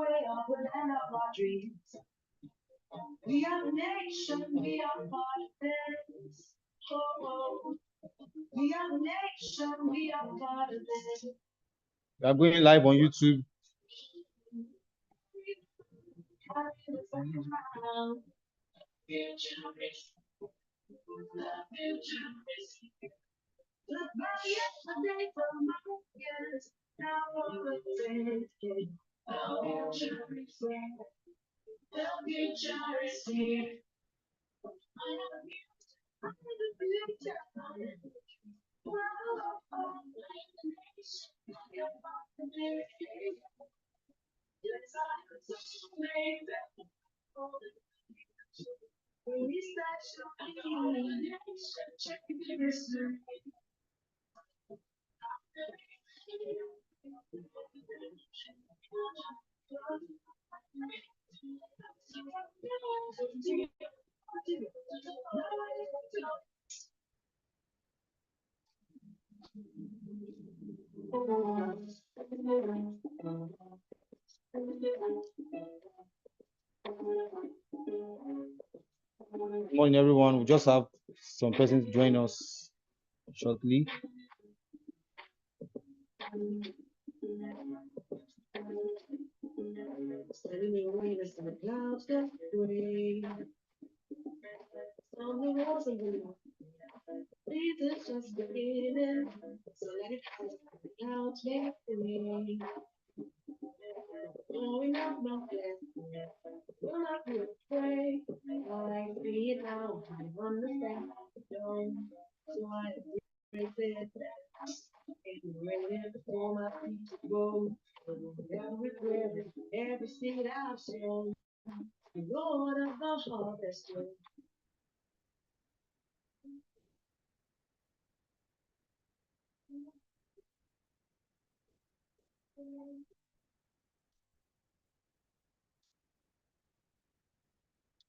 away all the land of our dreams. We are a nation, we are part of this. Oh, we are a nation, we are part of this. We are going live on YouTube. Good morning, everyone. We just have some persons join us shortly.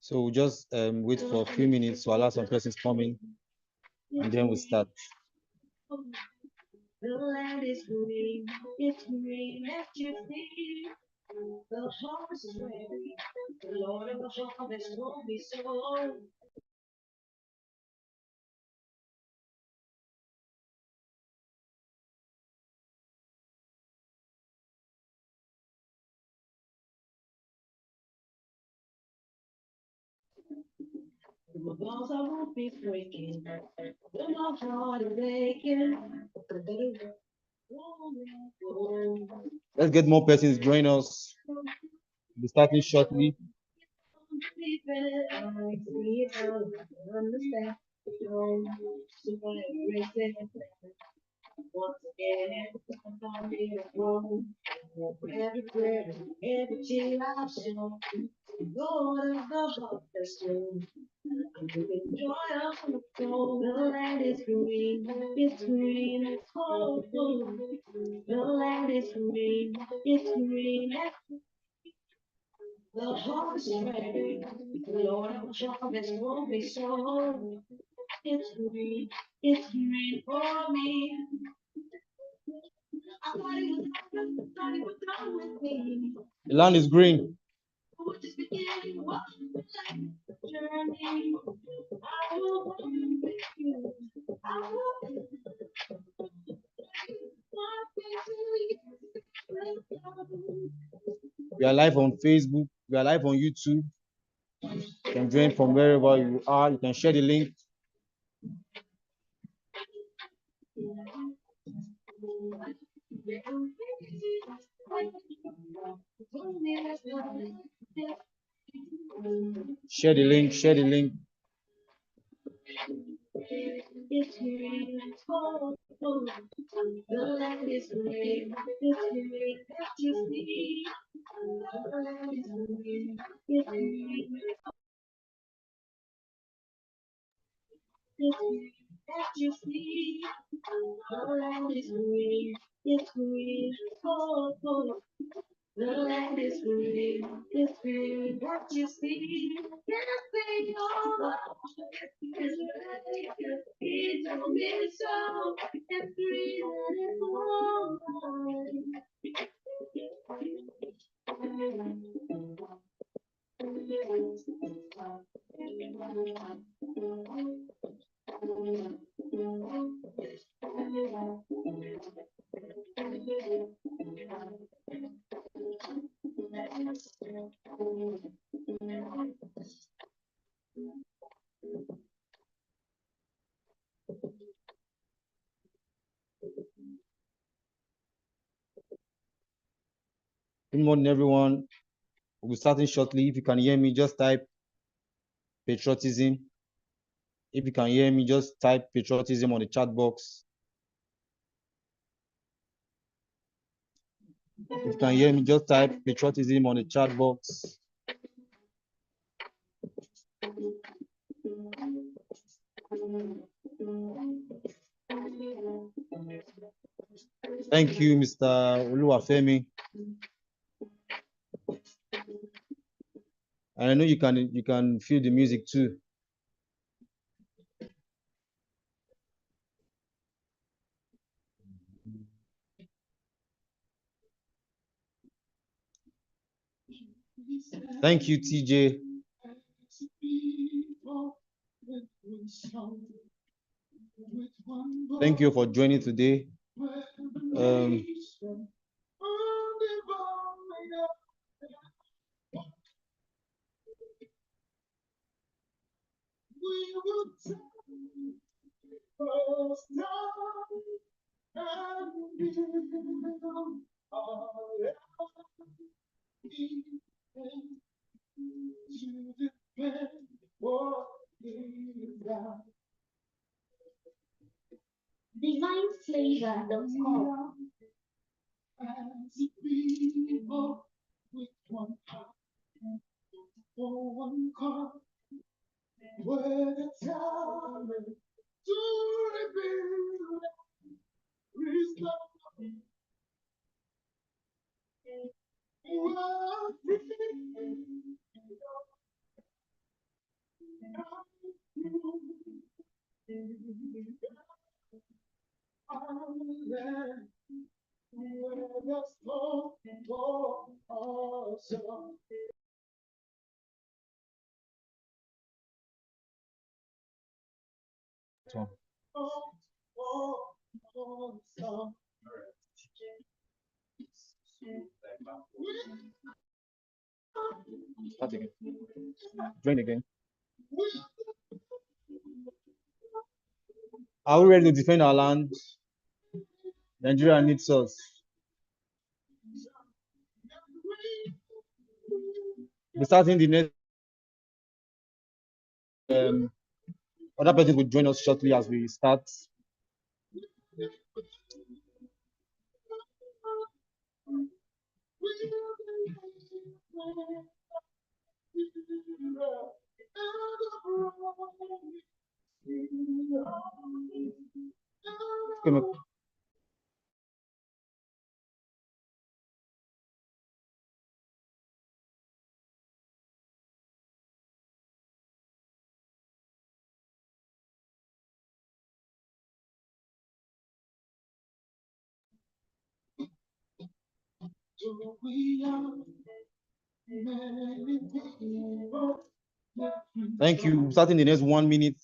So we'll just wait for a few minutes to allow some persons coming, and then we'll start. The land is green, it's green as you see. The harvest is ready, the Lord of the harvest won't be sold. The balls I won't be breaking, the heart is aching. Let's get more persons join us. We'll be starting shortly. Once again, every prayer, every tear I've shown, Lord of the harvest, I'm giving joy of the soul. The land is green, it's cold. The land is green, it's green. The harvest is ready, the Lord of the harvest won't be sold. It's green for me. The land is green. We are live on Facebook. We are live on YouTube. You can join from wherever you are. You can share the link. Share the link, share the link. It's green, it's cold. The land is green, it's green, that you see. The land is green, it's green. It's green, that you see. The land is green, it's green, cold. The land is green, it's green, what you see. Can't say all it's a bit so, it's green and it's warm. Good morning, everyone. We'll be starting shortly. If you can hear me, just type patriotism. If you can hear me, just type patriotism on the chat box. If you can hear me, just type patriotism on the chat box. Thank you, Mr. Oluwafemi. And I know you can feel the music too. Thank you, TJ. Thank you for joining today. DivineFlavor.com. Start again. Join again. Are we ready to defend our land? Nigeria needs us. We're starting the next. Other person will join us shortly as we start. Thank you. Starting the next 1 minute.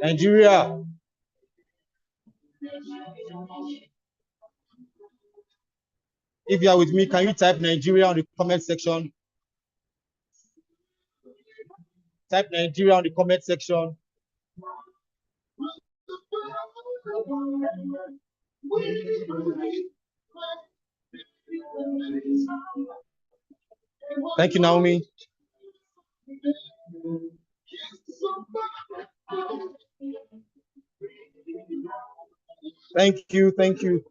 Nigeria. If you are with me, can you type Nigeria on the comment section? Type Nigeria on the comment section. Thank you, Naomi. Thank you, thank you.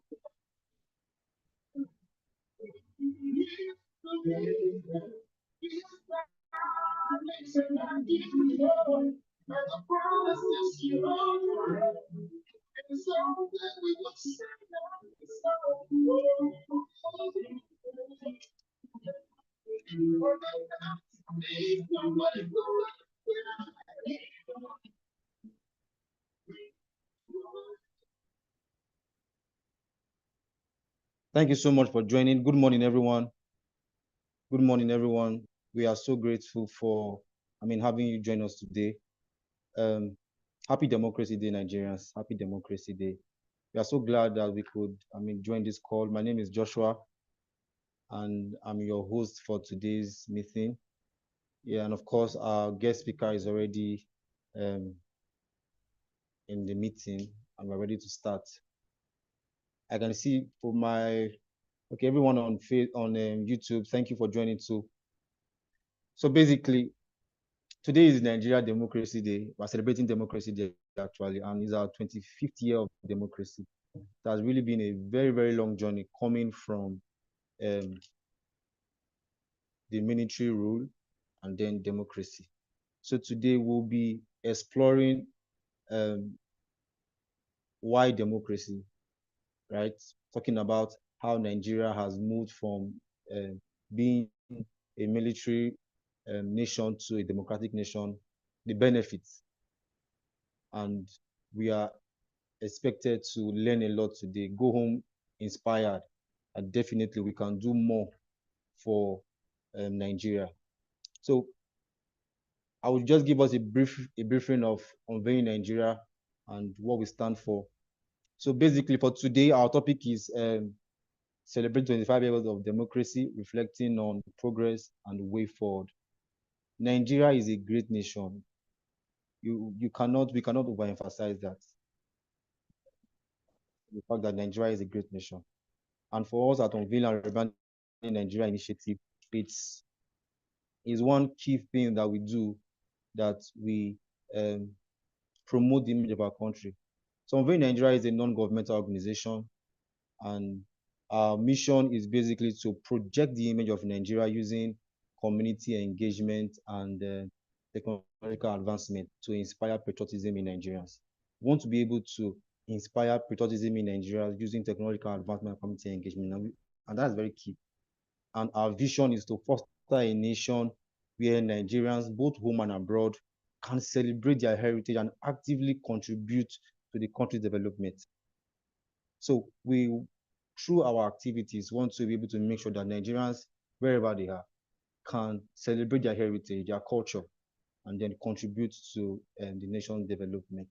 Thank you so much for joining. Good morning, everyone. Good morning, everyone. We are so grateful for, having you join us today. Happy Democracy Day, Nigerians. Happy Democracy Day. We are so glad that we could, join this call. My name is Joshua, and I'm your host for today's meeting. Yeah, and of course, our guest speaker is already in the meeting, and we're ready to start. I can see for everyone on YouTube, thank you for joining too. So basically, today is Nigeria Democracy Day. We're celebrating Democracy Day actually, and it's our 25th year of democracy. It has really been a very, very long journey coming from the military rule and then democracy. So today we'll be exploring why democracy, right? Talking about how Nigeria has moved from being a military nation to a democratic nation, the benefits. And we are expected to learn a lot today, go home inspired, and definitely we can do more for Nigeria. So I will just give us a briefing of Unveiling Nigeria and what we stand for. So basically for today, our topic is celebrate 25 years of democracy, reflecting on progress and the way forward. Nigeria is a great nation. We cannot overemphasize that. The fact that Nigeria is a great nation. And for us at Unveiling and Rebranding Nigeria Initiative, it's one key thing that we do, that we promote the image of our country. So Unveiling Nigeria is a non-governmental organization, and our mission is basically to project the image of Nigeria using community engagement and technological advancement to inspire patriotism in Nigerians. We want to be able to inspire patriotism in Nigeria using technological advancement and community engagement, and that's very key. And our vision is to foster a nation where Nigerians, both home and abroad, can celebrate their heritage and actively contribute to the country's development. So we, through our activities, want to be able to make sure that Nigerians, wherever they are, can celebrate their heritage, their culture, and then contribute to the nation's development.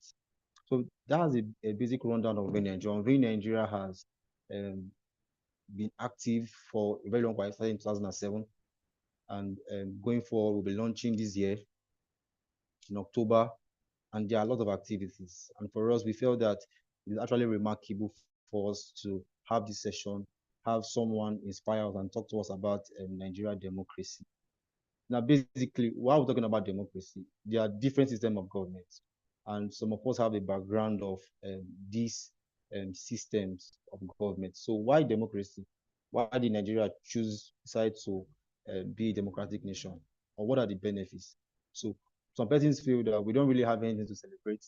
So that's a basic rundown of Unveiling Nigeria. Unveiling Nigeria has been active for a very long while, starting in 2007. And going forward, we'll be launching this year in October. And there are a lot of activities. And for us, we felt that it's actually remarkable for us to have this session, have someone inspire us and talk to us about Nigeria democracy. Now, basically, while we're talking about democracy, there are different systems of government. And some of us have a background of these systems of government. So why democracy? Why did Nigeria decide to be a democratic nation? Or what are the benefits? So some persons feel that we don't really have anything to celebrate.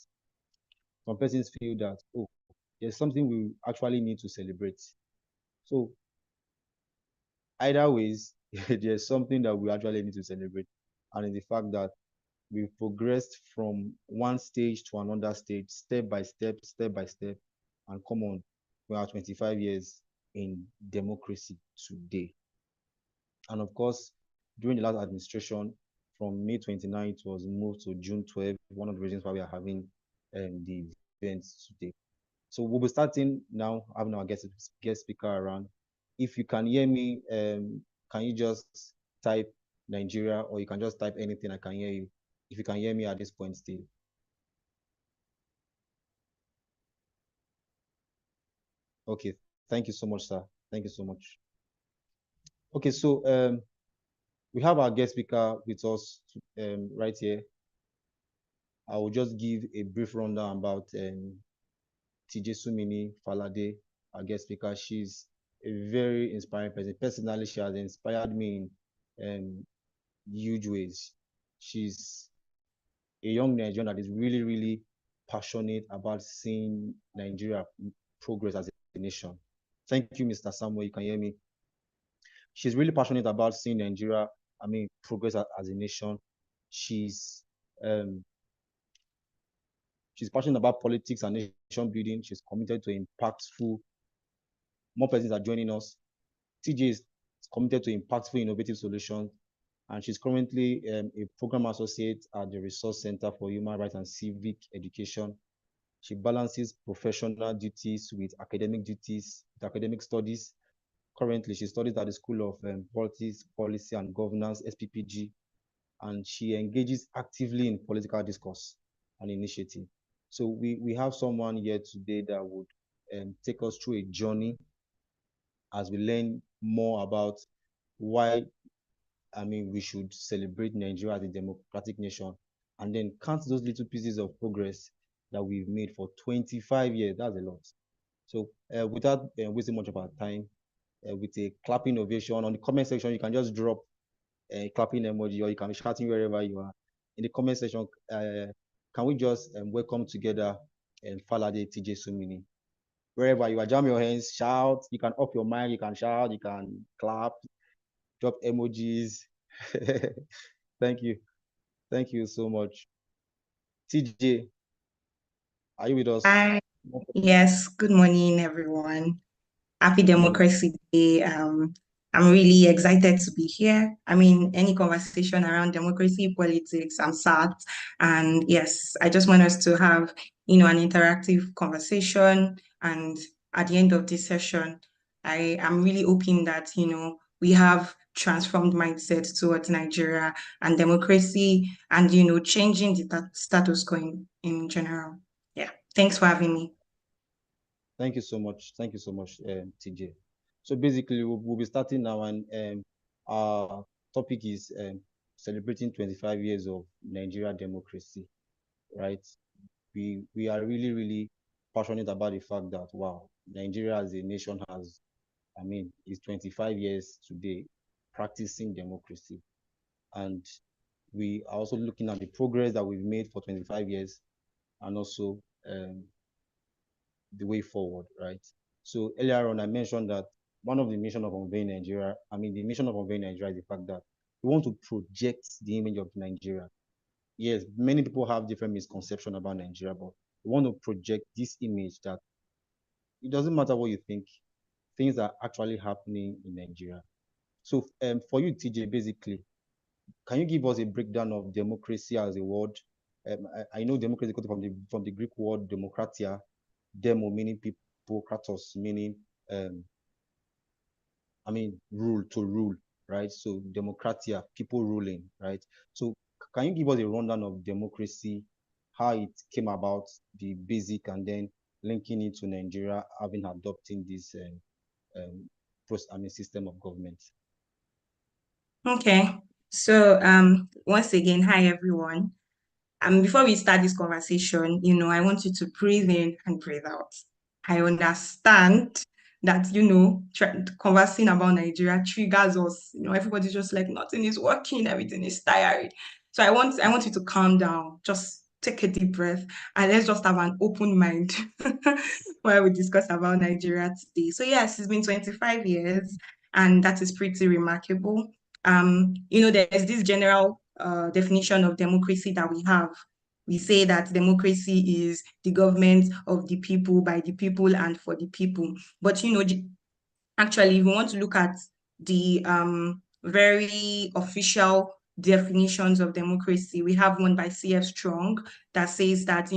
Some persons feel that, oh, there's something we actually need to celebrate. So either ways, there's something that we actually need to celebrate. And in the fact that we've progressed from one stage to another stage, step by step, step by step. And come on, we are 25 years in democracy today. And of course, during the last administration, from May 29, it was moved to June 12, one of the reasons why we are having the events today. So we'll be starting now, having our guest speaker around. If you can hear me, can you just type Nigeria, or you can just type anything, I can hear you. If you can hear me at this point still. Okay, thank you so much, sir. Thank you so much. Okay, so we have our guest speaker with us right here. I will just give a brief rundown about TJ Sumini Falade, our guest speaker. She's a very inspiring person. Personally, she has inspired me in huge ways. She's a young Nigerian that is really, really passionate about seeing Nigeria progress as a nation. Thank you, Mr. Samuel. You can hear me. She's really passionate about seeing Nigeria, progress as a nation. She's um, she's passionate about politics and nation building. She's committed to impactful. More persons are joining us. TJ is committed to impactful, innovative solutions, and she's currently a program associate at the Resource Center for Human Rights and Civic Education. She balances professional duties with academic duties, with academic studies. Currently, she studies at the School of Politics, Policy and Governance, SPPG, and she engages actively in political discourse and initiative. So we have someone here today that would take us through a journey as we learn more about why we should celebrate Nigeria as a democratic nation, and then count those little pieces of progress that we've made for 25 years. That's a lot. So without wasting much of our time, with a clapping ovation on the comment section, you can just drop a clapping emoji, or you can be shouting wherever you are. In the comment section, can we just welcome together Falade TJ Sumini? Wherever you are, jam your hands, shout. You can up your mic, you can shout, you can clap, drop emojis. Thank you. Thank you so much. TJ, are you with us? Hi, yes, good morning, everyone. Happy Democracy Day. I'm really excited to be here. I mean, any conversation around democracy, politics, I'm sat. And yes, I just want us to have, an interactive conversation. And at the end of this session, I am really hoping that, we have transformed mindset towards Nigeria and democracy and, changing the status quo in general. Yeah. Thanks for having me. Thank you so much. Thank you so much, TJ. So basically, we'll be starting now, and our topic is celebrating 25 years of Nigeria democracy, right? We are really, really passionate about the fact that, wow, Nigeria as a nation is 25 years today practicing democracy. And we are also looking at the progress that we've made for 25 years, and also the way forward, right? So earlier on, I mentioned that one of the mission of Unveil Nigeria, the mission of Unveil Nigeria is the fact that we want to project the image of Nigeria. Yes, many people have different misconceptions about Nigeria, but we want to project this image that it doesn't matter what you think, things are actually happening in Nigeria. So for you, TJ, basically, can you give us a breakdown of democracy as a word? I know democracy comes from the Greek word demokratia, demo meaning people, kratos meaning rule, to rule, right? So democratia, people ruling, right? So can you give us a rundown of democracy, how it came about, the basic, and then linking it to Nigeria having adopting this system of government? Okay. So once again, hi everyone. Before we start this conversation, I want you to breathe in and breathe out. I understand that, conversing about Nigeria triggers us. Everybody's just like, nothing is working, everything is tiring. So I want you to calm down, just take a deep breath, and let's just have an open mind while we discuss about Nigeria today. So yes, it's been 25 years, and that is pretty remarkable. There's this general definition of democracy that we have. We say that democracy is the government of the people, by the people, and for the people. But actually, if we want to look at the very official definitions of democracy, we have one by C.F. Strong that says that,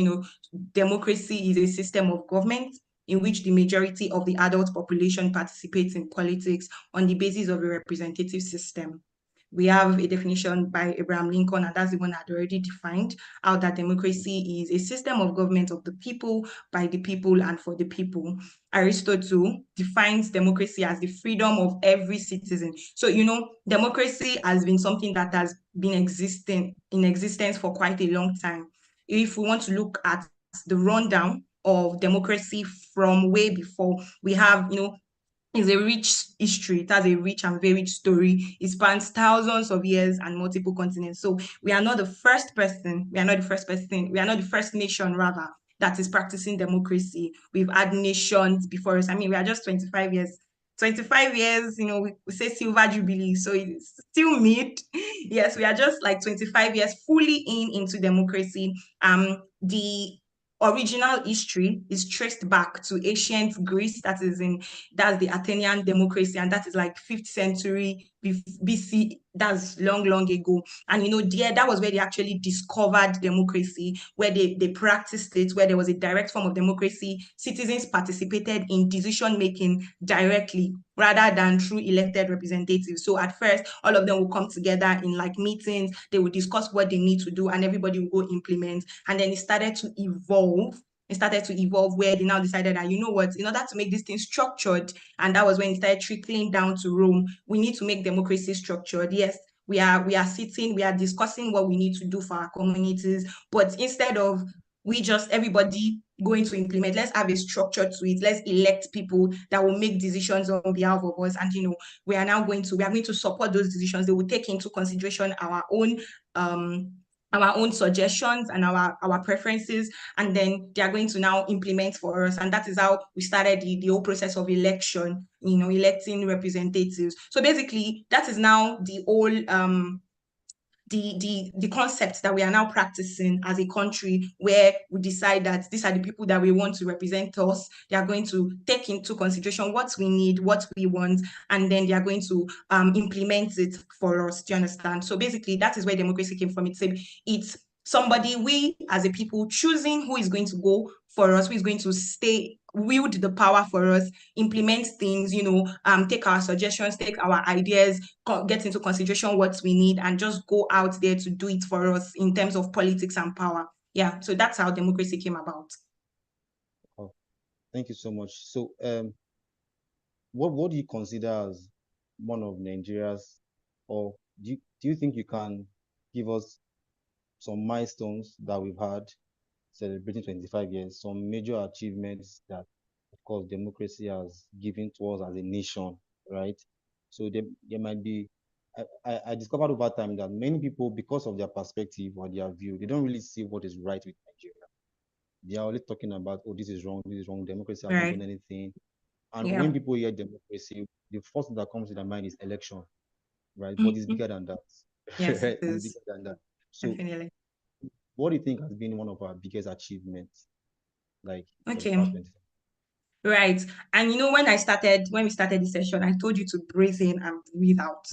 democracy is a system of government in which the majority of the adult population participates in politics on the basis of a representative system. We have a definition by Abraham Lincoln, and that's the one I'd already defined, how that democracy is a system of government of the people, by the people, and for the people. Aristotle defines democracy as the freedom of every citizen. So, democracy has been something that has been in existence for quite a long time. If we want to look at the rundown of democracy from way before, we have, it's a rich history. It has a rich and varied story. It spans thousands of years and multiple continents. So we are not the first nation rather that is practicing democracy. We've had nations before us. I mean, we are just 25 years. 25 years, we say silver jubilee, so it's still mid. Yes, we are just like 25 years fully into democracy. The original history is traced back to ancient Greece, that's the Athenian democracy, and that is like 5th century BC. That's long ago. And that was where they actually discovered democracy, where they practiced it, where there was a direct form of democracy. Citizens participated in decision making directly rather than through elected representatives. So at first, all of them will come together in like meetings, they will discuss what they need to do, and everybody will go implement. And then it started to evolve. Where they now decided that, in order to make this thing structured, and that was when it started trickling down to Rome, we need to make democracy structured. Yes, we are discussing what we need to do for our communities, but instead of everybody going to implement, let's have a structure to it. Let's elect people that will make decisions on behalf of us, and we are going to support those decisions. They will take into consideration our own suggestions and our preferences, and then they are going to now implement for us. And that is how we started the whole process of election, electing representatives. So basically, that is now the whole the concept that we are now practicing as a country, where we decide that these are the people that we want to represent us. They are going to take into consideration what we need, what we want, and then they are going to implement it for us. Do you understand? So basically, that is where democracy came from. It's somebody, we as a people, choosing who is going to go for us, who is going to wield the power for us, implement things, take our suggestions, take our ideas, get into consideration what we need, and just go out there to do it for us in terms of politics and power. Yeah, so that's how democracy came about. Oh, thank you so much. So, what do you consider as one of Nigeria's, or do you think you can give us some milestones that we've had celebrating 25 years, some major achievements that, of course, democracy has given to us as a nation, right? So there might be, I discovered over time that many people, because of their perspective or their view, they don't really see what is right with Nigeria. They are only talking about, oh, this is wrong, democracy has not done anything. And when people hear democracy, the first thing that comes to their mind is election, right? But it's bigger than that. Yes, right? it is. It's bigger than that. So Definitely. what do you think has been one of our biggest achievements, like for the Okay. past 25? Right. And when we started this session, I told you to breathe in and breathe out.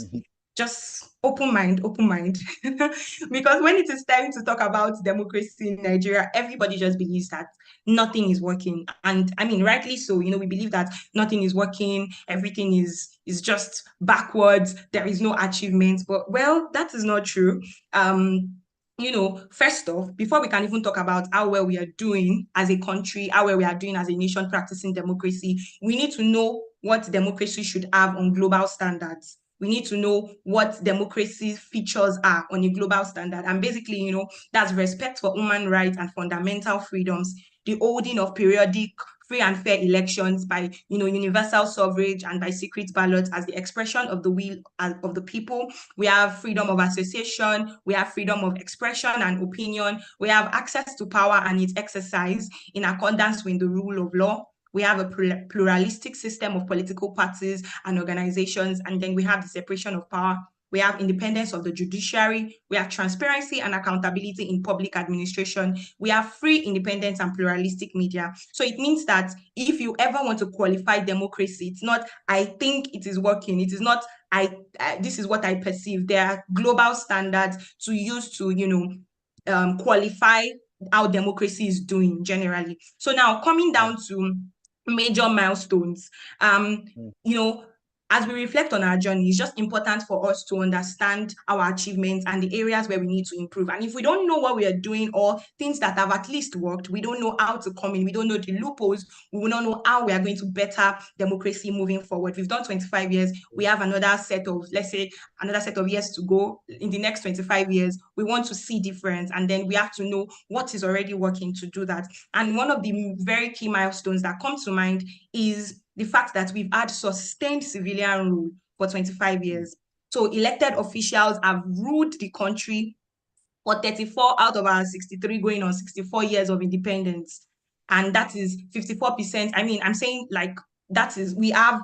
Just open mind. Because when it is time to talk about democracy in Nigeria, everybody just believes that nothing is working. And I mean, rightly so, we believe that nothing is working, everything is just backwards, there is no achievement. But well, that is not true. First off, before we can even talk about how well we are doing as a country, how well we are doing as a nation practicing democracy, we need to know what democracy should have on global standards. We need to know what democracy features are on a global standard. And basically, that's respect for human rights and fundamental freedoms, the holding of periodic free and fair elections, by universal suffrage, and by secret ballots as the expression of the will of the people. We have freedom of association, we have freedom of expression and opinion, we have access to power and its exercise in accordance with the rule of law. We have a pluralistic system of political parties and organizations, and then we have the separation of power. We have independence of the judiciary. We have transparency and accountability in public administration. We have free, independent, and pluralistic media. So it means that if you ever want to qualify democracy, it's not, I think it is working. It is not, this is what I perceive. There are global standards to use to, qualify how democracy is doing generally. So now coming down to major milestones, as we reflect on our journey, it's just important for us to understand our achievements and the areas where we need to improve. And if we don't know what we are doing or things that have at least worked, we don't know how to come in, we don't know the loopholes, we will not know how we are going to better democracy moving forward. We've done 25 years. We have another set of, let's say, another set of years to go. In the next 25 years, we want to see difference. And then we have to know what is already working to do that. And one of the very key milestones that come to mind is the fact that we've had sustained civilian rule for 25 years. So elected officials have ruled the country for 34 out of our 63 going on 64 years of independence. And that is 54%. I mean, I'm saying like that is, we have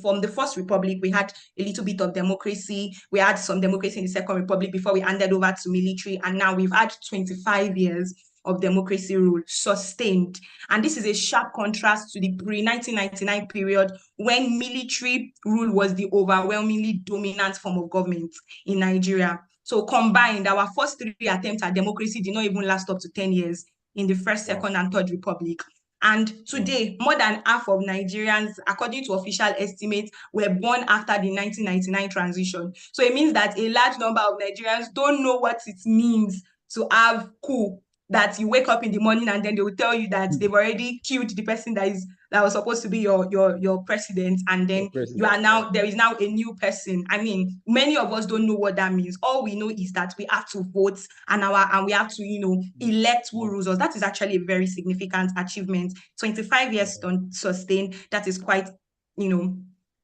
from the First Republic, we had a little bit of democracy. We had some democracy in the Second Republic before we handed over to military. And now we've had 25 years of democracy rule sustained. And this is a sharp contrast to the pre-1999 period when military rule was the overwhelmingly dominant form of government in Nigeria. So combined, our first 3 attempts at democracy did not even last up to 10 years in the First, Second, and Third Republic. And today, more than half of Nigerians, according to official estimates, were born after the 1999 transition. So it means that a large number of Nigerians don't know what it means to have coup, that you wake up in the morning and then they will tell you that they've already killed the person that was supposed to be your president, and then you are now, there is now a new person. I mean, many of us don't know what that means. All we know is that we have to vote and we have to, elect who rules us. That is actually a very significant achievement. 25 years sustained, that is quite,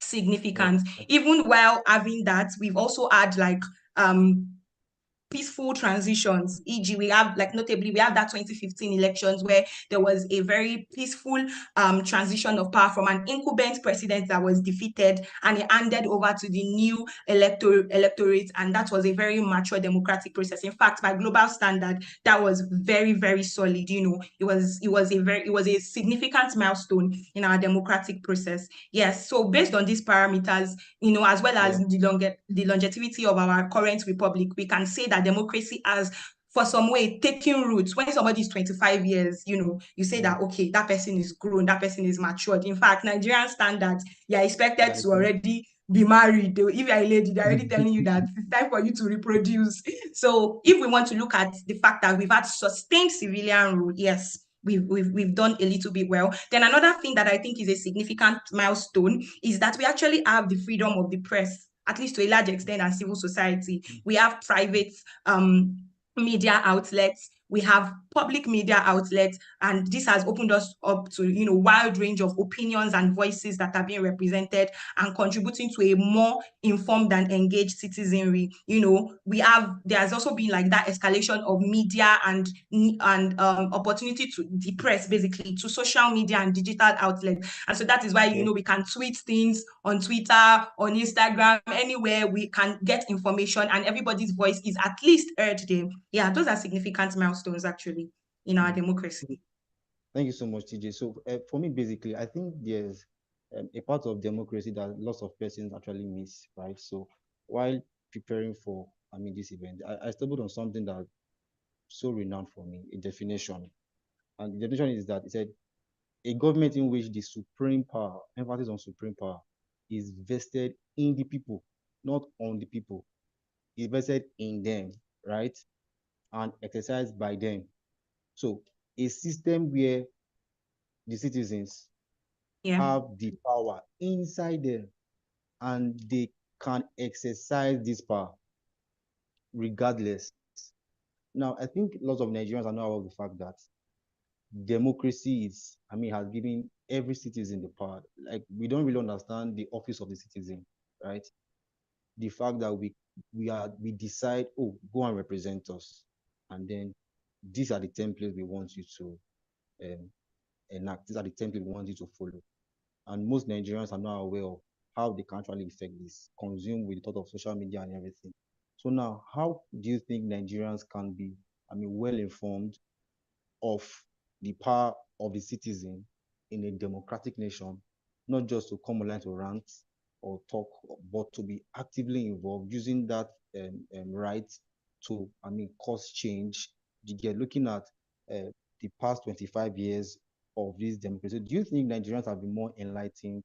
significant. Even while having that, we've also had like peaceful transitions, e.g. we have notably we have that 2015 elections where there was a very peaceful transition of power from an incumbent president that was defeated, and he handed over to the new electorate, and that was a very mature democratic process. In fact, by global standard, that was very, very solid. It was a significant milestone in our democratic process. Yes, so based on these parameters, as well as the longevity of our current republic, we can say that democracy has, for some way, taken roots. When somebody is 25 years, you say that, okay, that person is grown, that person is matured. In fact, Nigerian standards, you're expected to already be married. If you're a lady, they're already telling you that it's time for you to reproduce. So if we want to look at the fact that we've had sustained civilian rule, yes, we've done a little bit well. Then another thing that I think is a significant milestone is that we actually have the freedom of the press, at least to a large extent, and civil society. We have private media outlets, we have public media outlets, and this has opened us up to wide range of opinions and voices that are being represented and contributing to a more informed and engaged citizenry. There's also been like that escalation of media and opportunity to the press, basically, to social media and digital outlets. And so that is why we can tweet things on Twitter, on Instagram, anywhere we can get information, and everybody's voice is at least heard there. Yeah, those are significant milestones actually in our democracy. Thank you so much, TJ. So for me, basically, I think there's a part of democracy that lots of persons actually miss, right? So while preparing for, this event, I stumbled on something that's so renowned for me, a definition. And the definition is that it said, a government in which the supreme power, emphasis on supreme power, is vested in the people, not on the people. It's vested in them, right? And exercised by them. So a system where the citizens have the power inside them and they can exercise this power regardless. Now, I think lots of Nigerians are not aware of the fact that democracy is, has given every citizen the power. Like, we don't really understand the office of the citizen, right? The fact that we decide, oh, go and represent us, and then these are the templates we want you to um, enact. These are the templates we want you to follow. And most Nigerians are not aware of how they can actually affect this, consume with the thought of social media and everything. So now, how do you think Nigerians can be, well informed of the power of the citizen in a democratic nation, not just to come online to rant or talk, but to be actively involved, using that right to, cause change? You get looking at the past 25 years of this democracy. Do you think Nigerians have been more enlightened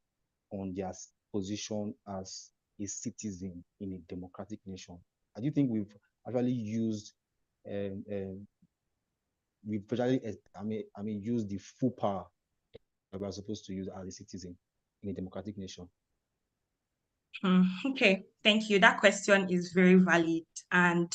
on their position as a citizen in a democratic nation? I do think we've actually used um, um, we've actually use the full power that we are supposed to use as a citizen in a democratic nation. Okay, thank you. That question is very valid. And,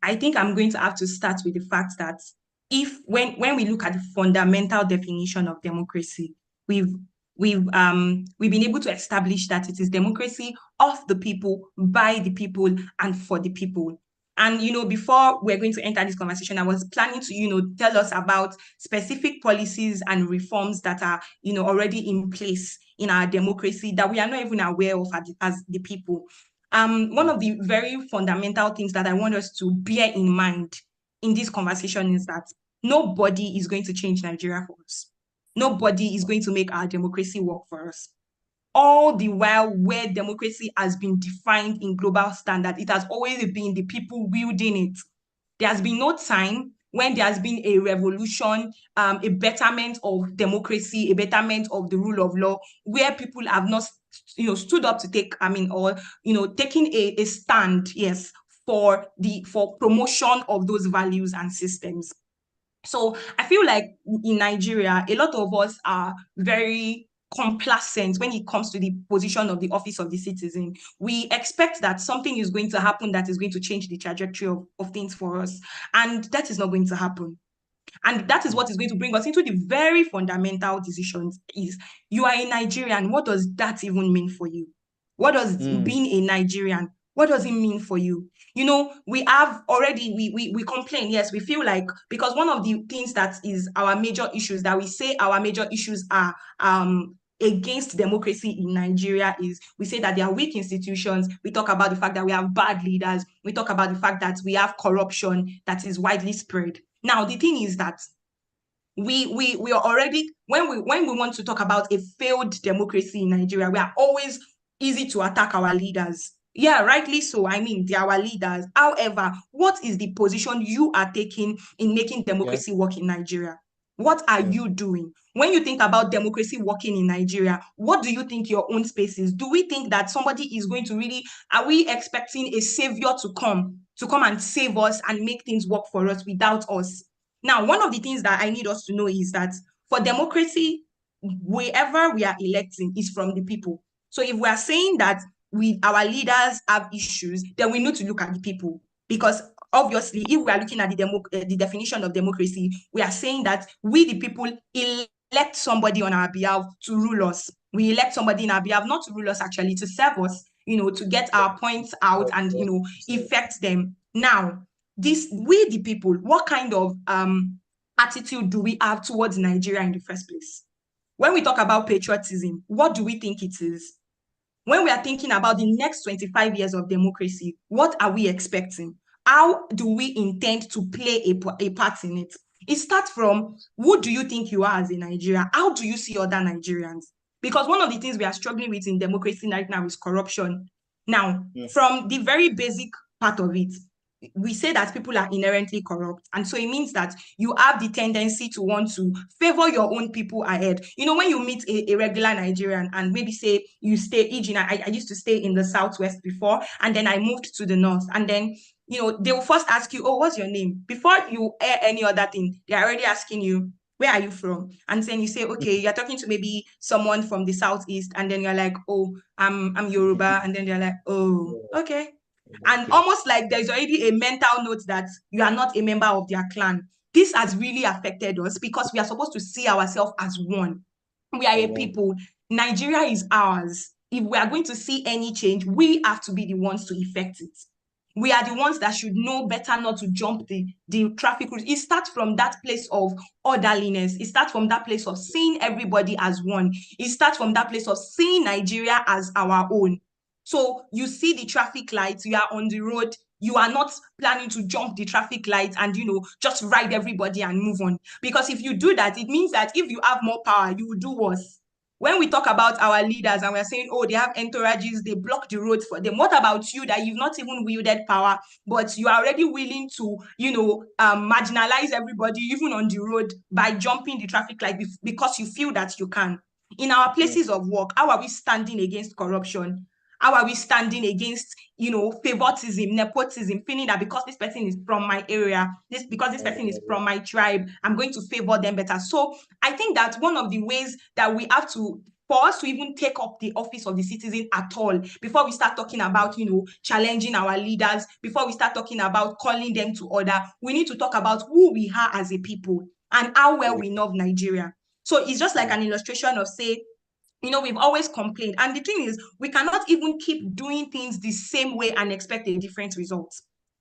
I think I'm going to have to start with the fact that if when we look at the fundamental definition of democracy, we've we've been able to establish that it is democracy of the people, by the people, and for the people. And before we're going to enter this conversation, I was planning to, tell us about specific policies and reforms that are, already in place in our democracy that we are not even aware of as the people. One of the very fundamental things that I want us to bear in mind in this conversation is that nobody is going to change Nigeria for us. Nobody is going to make our democracy work for us. All the while, where democracy has been defined in global standard, it has always been the people wielding it. There has been no time when there has been a revolution, a betterment of democracy, a betterment of the rule of law, where people have not, stood up to take, taking a stand, yes, for promotion of those values and systems. So I feel like in Nigeria, a lot of us are very complacent when it comes to the position of the office of the citizen. We expect that something is going to happen that is going to change the trajectory of things for us. And that is not going to happen. And that is what is going to bring us into the very fundamental decisions is, you are a Nigerian. What does that even mean for you? What does being a Nigerian, what does it mean for you? We have already, we complain. Yes, we feel like, because one of the things that is our major issues, that we say our major issues are against democracy in Nigeria, is we say that there are weak institutions. We talk about the fact that we have bad leaders. We talk about the fact that we have corruption that is widely spread. Now, the thing is that we are already, when we want to talk about a failed democracy in Nigeria, we are always easy to attack our leaders. Yeah, rightly so. They are our leaders. However, what is the position you are taking in making democracy work in Nigeria? What are you doing? When you think about democracy working in Nigeria, what do you think your own space is? Do we think that somebody is going to really, are we expecting a savior to come and save us and make things work for us without us? Now, one of the things that I need us to know is that for democracy, wherever we are electing is from the people. So if we are saying that our leaders have issues, then we need to look at the people. Because obviously, if we are looking at the definition of democracy, we are saying that we, the people, elect somebody on our behalf to rule us. We elect somebody on our behalf, not to rule us, actually, to serve us, to get our points out and, effect them. Now, we, the people, what kind of attitude do we have towards Nigeria in the first place? When we talk about patriotism, what do we think it is? When we are thinking about the next 25 years of democracy, what are we expecting? How do we intend to play a part in it? It starts from, who do you think you are as a Nigerian? How do you see other Nigerians? Because one of the things we are struggling with in democracy right now is corruption. Now, from the very basic part of it, we say that people are inherently corrupt. And so it means that you have the tendency to want to favor your own people ahead. When you meet a regular Nigerian and maybe say you stay, I used to stay in the Southwest before, and then I moved to the North. And then, they will first ask you, oh, what's your name? Before you air any other thing, they're already asking you, where are you from? And then you say, okay, you're talking to maybe someone from the Southeast. And then you're like, oh, I'm Yoruba. And then they're like, oh, okay. And almost like there's already a mental note that you are not a member of their clan. this has really affected us because we are supposed to see ourselves as one. We are a people. Nigeria is ours. If we are going to see any change, we have to be the ones to effect it. We are the ones that should know better not to jump the traffic rules. It starts from that place of orderliness. It starts from that place of seeing everybody as one. It starts from that place of seeing Nigeria as our own. So you see the traffic lights, you are on the road, you are not planning to jump the traffic lights and, just ride everybody and move on. Because if you do that, it means that if you have more power, you will do worse. When we talk about our leaders and we're saying, oh, they have entourages, they block the roads for them. What about you that you've not even wielded power, but you are already willing to, marginalize everybody, even on the road, by jumping the traffic light because you feel that you can? In our places of work, how are we standing against corruption? How are we standing against, favoritism, nepotism, feeling that because this person is from my area, because this person is from my tribe, I'm going to favor them better? So I think that one of the ways that we have to, for us to even take up the office of the citizen at all, before we start talking about, challenging our leaders, before we start talking about calling them to order, we need to talk about who we are as a people and how well we love Nigeria. So it's just like an illustration of, say, we've always complained. And the thing is, we cannot even keep doing things the same way and expect a different result.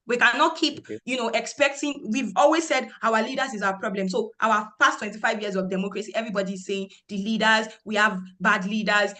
We cannot keep, expecting. We've always said our leaders is our problem. So our past 25 years of democracy, everybody's saying the leaders, we have bad leaders,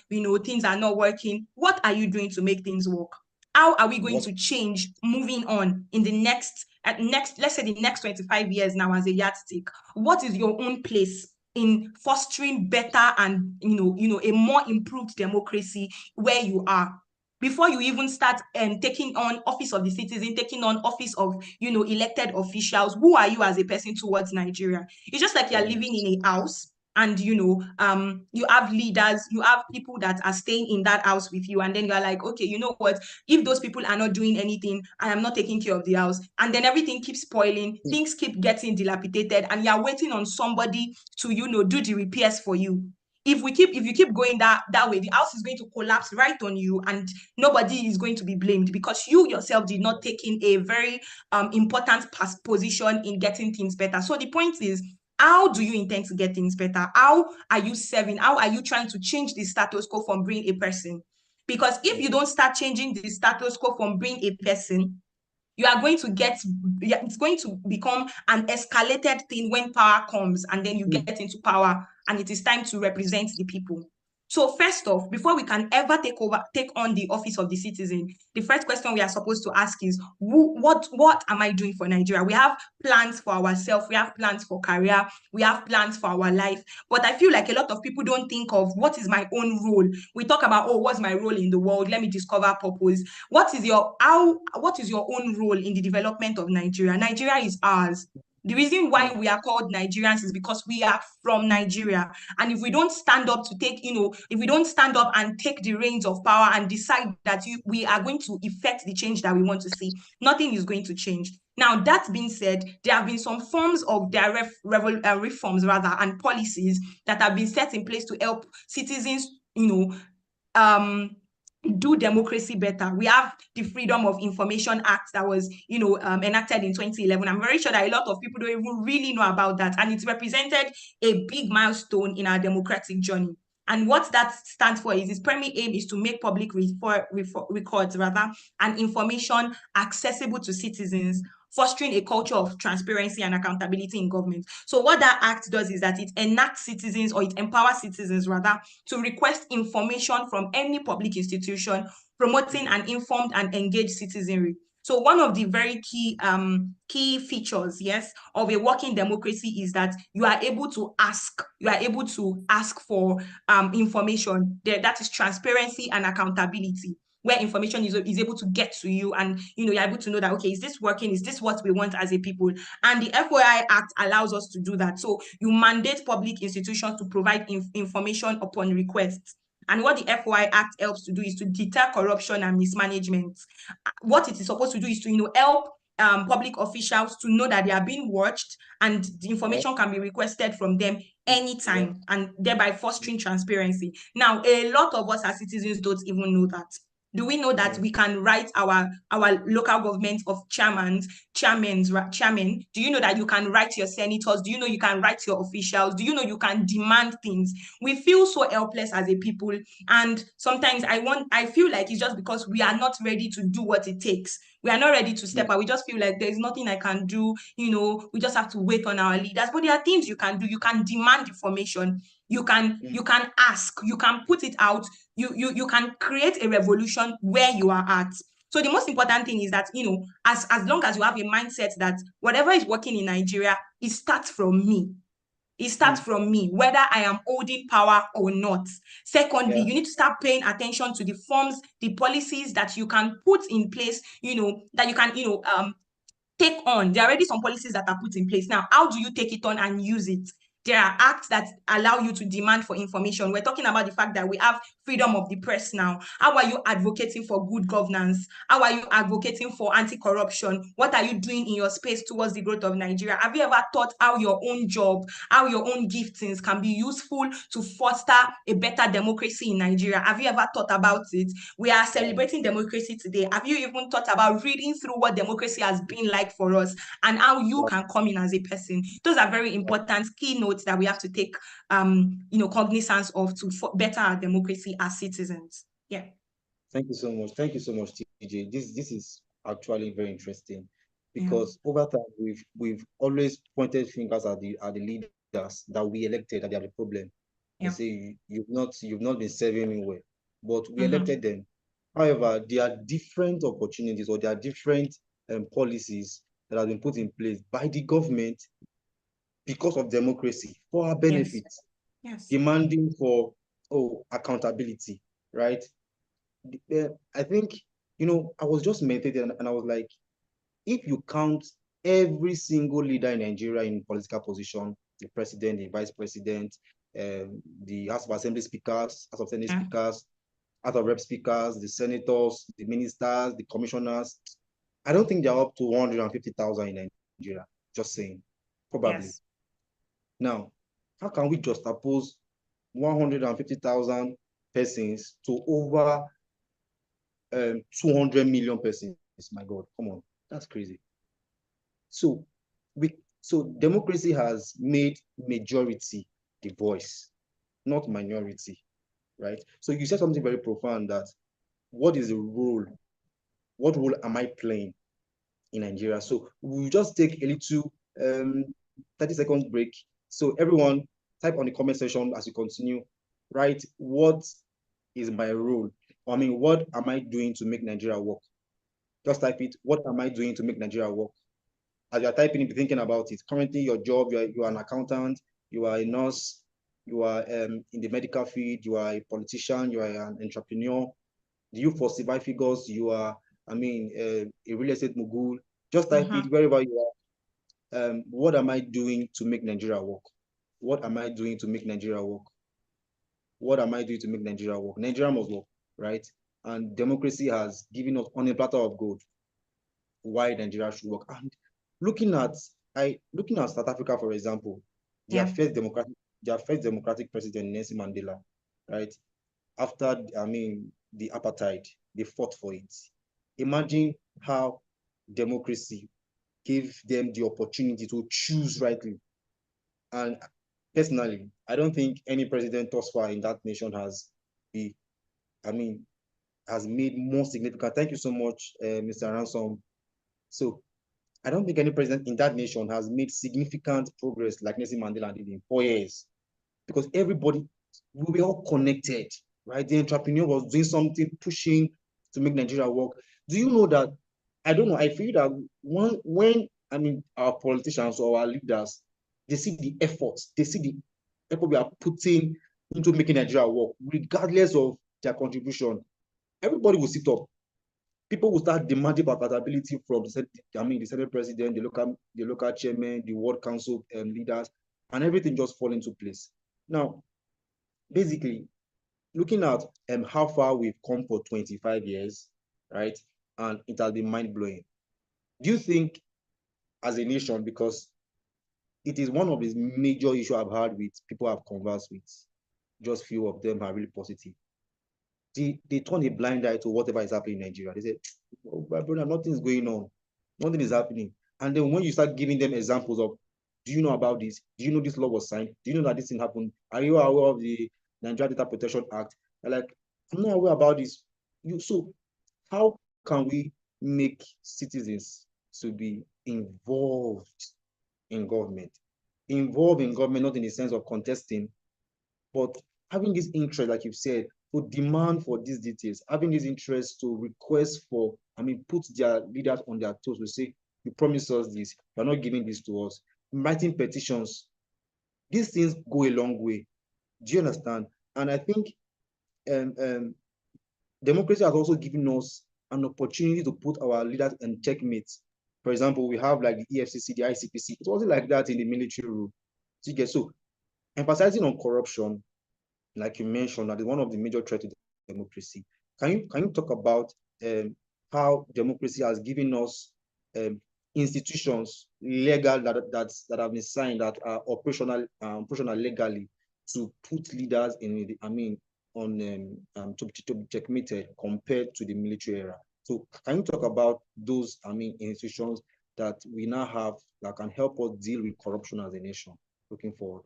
things are not working. What are you doing to make things work? How are we going to change moving on in the next, let's say the next 25 years now as a yardstick? What is your own place in fostering better and a more improved democracy where you are, before you even start taking on office of the citizen, taking on office of elected officials? Who are you as a person towards Nigeria? It's just like you're living in a house and you have leaders, you have people that are staying in that house with you, and then you're like, okay, you know what, if those people are not doing anything, I am not taking care of the house, and then everything keeps spoiling, things keep getting dilapidated, and you're waiting on somebody to do the repairs for you. If you keep going that way, the house is going to collapse right on you, and nobody is going to be blamed because you yourself did not take in a very important position in getting things better. So the point is, how do you intend to get things better? How are you serving? How are you trying to change the status quo from being a person? Because if you don't start changing the status quo from being a person, you are going to it's going to become an escalated thing when power comes, and then you get into power and it is time to represent the people. So first off, before we can ever take on the office of the citizen, the first question we are supposed to ask is, what am I doing for Nigeria? We have plans for ourselves, we have plans for career, we have plans for our life. But I feel like a lot of people don't think of what is my own role. We talk about, oh, what's my role in the world? Let me discover purpose. What is your own role in the development of Nigeria? Nigeria is ours. The reason why we are called Nigerians is because we are from Nigeria. And if we don't stand up to take, if we don't stand up and take the reins of power and decide that we are going to effect the change that we want to see, nothing is going to change. Now, that being said, there have been some forms of direct reforms and policies that have been set in place to help citizens, do democracy better. We have the Freedom of Information Act that was, enacted in 2011. I'm very sure that a lot of people don't even really know about that. And it's represented a big milestone in our democratic journey. And what that stands for is its primary aim is to make public records and information accessible to citizens, fostering a culture of transparency and accountability in government. So what that act does is that it enacts citizens, or it empowers citizens to request information from any public institution, promoting an informed and engaged citizenry. So one of the very key features, yes, of a working democracy is that you are able to ask for information. That is transparency and accountability, where information is able to get to you, and you're able to know that, okay, is this working? Is this what we want as a people? And the FOI Act allows us to do that. So you mandate public institutions to provide information upon request. And what the FOI Act helps to do is to deter corruption and mismanagement. What it is supposed to do is to help public officials to know that they are being watched, and the information can be requested from them anytime, and thereby fostering transparency. Now, a lot of us as citizens don't even know that. Do we know that we can write our local government of chairmen? Do you know that you can write your senators? Do you know you can write your officials? Do you know you can demand things? We feel so helpless as a people, and sometimes I feel like it's just because we are not ready to do what it takes. We are not ready to step out. We just feel like there's nothing I can do. We just have to wait on our leaders. But there are things you can do. You can demand information. You can ask. You can put it out. You can create a revolution where you are at. So the most important thing is that, as long as you have a mindset that whatever is working in Nigeria, it starts from me. It starts from me, whether I am holding power or not. Secondly, you need to start paying attention to the forms, the policies that you can put in place, that you can, take on. There are already some policies that are put in place. Now, how do you take it on and use it? There are acts that allow you to demand for information. We're talking about the fact that we have freedom of the press now. How are you advocating for good governance? How are you advocating for anti-corruption? What are you doing in your space towards the growth of Nigeria? Have you ever thought how your own job, how your own giftings can be useful to foster a better democracy in Nigeria? Have you ever thought about it? We are celebrating democracy today. Have you even thought about reading through what democracy has been like for us and how you can come in as a person? Those are very important keynotes that we have to take cognizance of to better our democracy as citizens. Yeah. Thank you so much. Thank you so much, TJ. This is actually very interesting, because over time we've always pointed fingers at the leaders that we elected, that they are the problem. They say you've not been serving me well, but we elected them. However, there are different opportunities, or there are different policies that have been put in place by the government because of democracy, for our benefits, demanding for accountability, right? I think, I was just meditating and I was like, if you count every single leader in Nigeria in political position, the president, the vice president, the House of Assembly speakers, House of Senate speakers, House of Rep speakers, the senators, the ministers, the commissioners, I don't think they're up to 150,000 in Nigeria. Just saying, probably. Now, how can we just oppose 150,000 persons to over 200 million persons? My God, come on, that's crazy. So democracy has made majority the voice, not minority, right? So you said something very profound, that what is the role? What role am I playing in Nigeria? So we'll just take a little 30 seconds break. So everyone, type on the comment section as you continue, write, what is my role? I mean, what am I doing to make Nigeria work? Just type it, what am I doing to make Nigeria work? As you are typing it, be thinking about it. Currently, your job, you are an accountant, you are a nurse, you are in the medical field, you are a politician, you are an entrepreneur. Do you falsify figures? You are, a real estate mogul. Just type it wherever you are. What am I doing to make Nigeria work? What am I doing to make Nigeria work? What am I doing to make Nigeria work? Nigeria must work, right? And democracy has given us on a platter of gold why Nigeria should work. And looking at South Africa, for example, their first democratic president, Nelson Mandela, right? After the apartheid, they fought for it. Imagine how democracy gave them the opportunity to choose rightly. And personally, I don't think any president thus far in that nation has made more significant. Thank you so much, Mr. Ransom. So I don't think any president in that nation has made significant progress like Nelson Mandela did in 4 years, because everybody, we were all connected, right? The entrepreneur was doing something, pushing to make Nigeria work. Do you know that? I don't know. I feel that when our politicians or our leaders, they see the efforts, they see the effort we are putting into making Nigeria work, regardless of their contribution, everybody will sit up. People will start demanding accountability from the Senate president, the local chairman, the World Council leaders, and everything just fall into place. Now, basically, looking at how far we've come for 25 years, right? And it has been mind-blowing. Do you think, as a nation, because it is one of the major issues I've had with people I've conversed with, just few of them are really positive. they turn a blind eye to whatever is happening in Nigeria. They say, oh, my brother, nothing's going on. Nothing is happening. And then when you start giving them examples of, do you know about this? Do you know this law was signed? Do you know that this thing happened? Are you aware of the Nigeria Data Protection Act? They're like, I'm not aware about this. So how can we make citizens to be involved in government? Involved in government, not in the sense of contesting, but having this interest, like you've said, to demand for these details, having this interest to request for, put their leaders on their toes to say, you promised us this, you're not giving this to us. Writing petitions, these things go a long way. Do you understand? And I think democracy has also given us an opportunity to put our leaders in checkmate. For example, we have like the EFCC, the ICPC. It wasn't like that in the military rule. So emphasizing on corruption, like you mentioned, that is one of the major threats to democracy. Can you talk about how democracy has given us institutions legal that have been signed that are operational legally to put leaders in the to be checkmated compared to the military era? So can you talk about those institutions that we now have that can help us deal with corruption as a nation looking forward?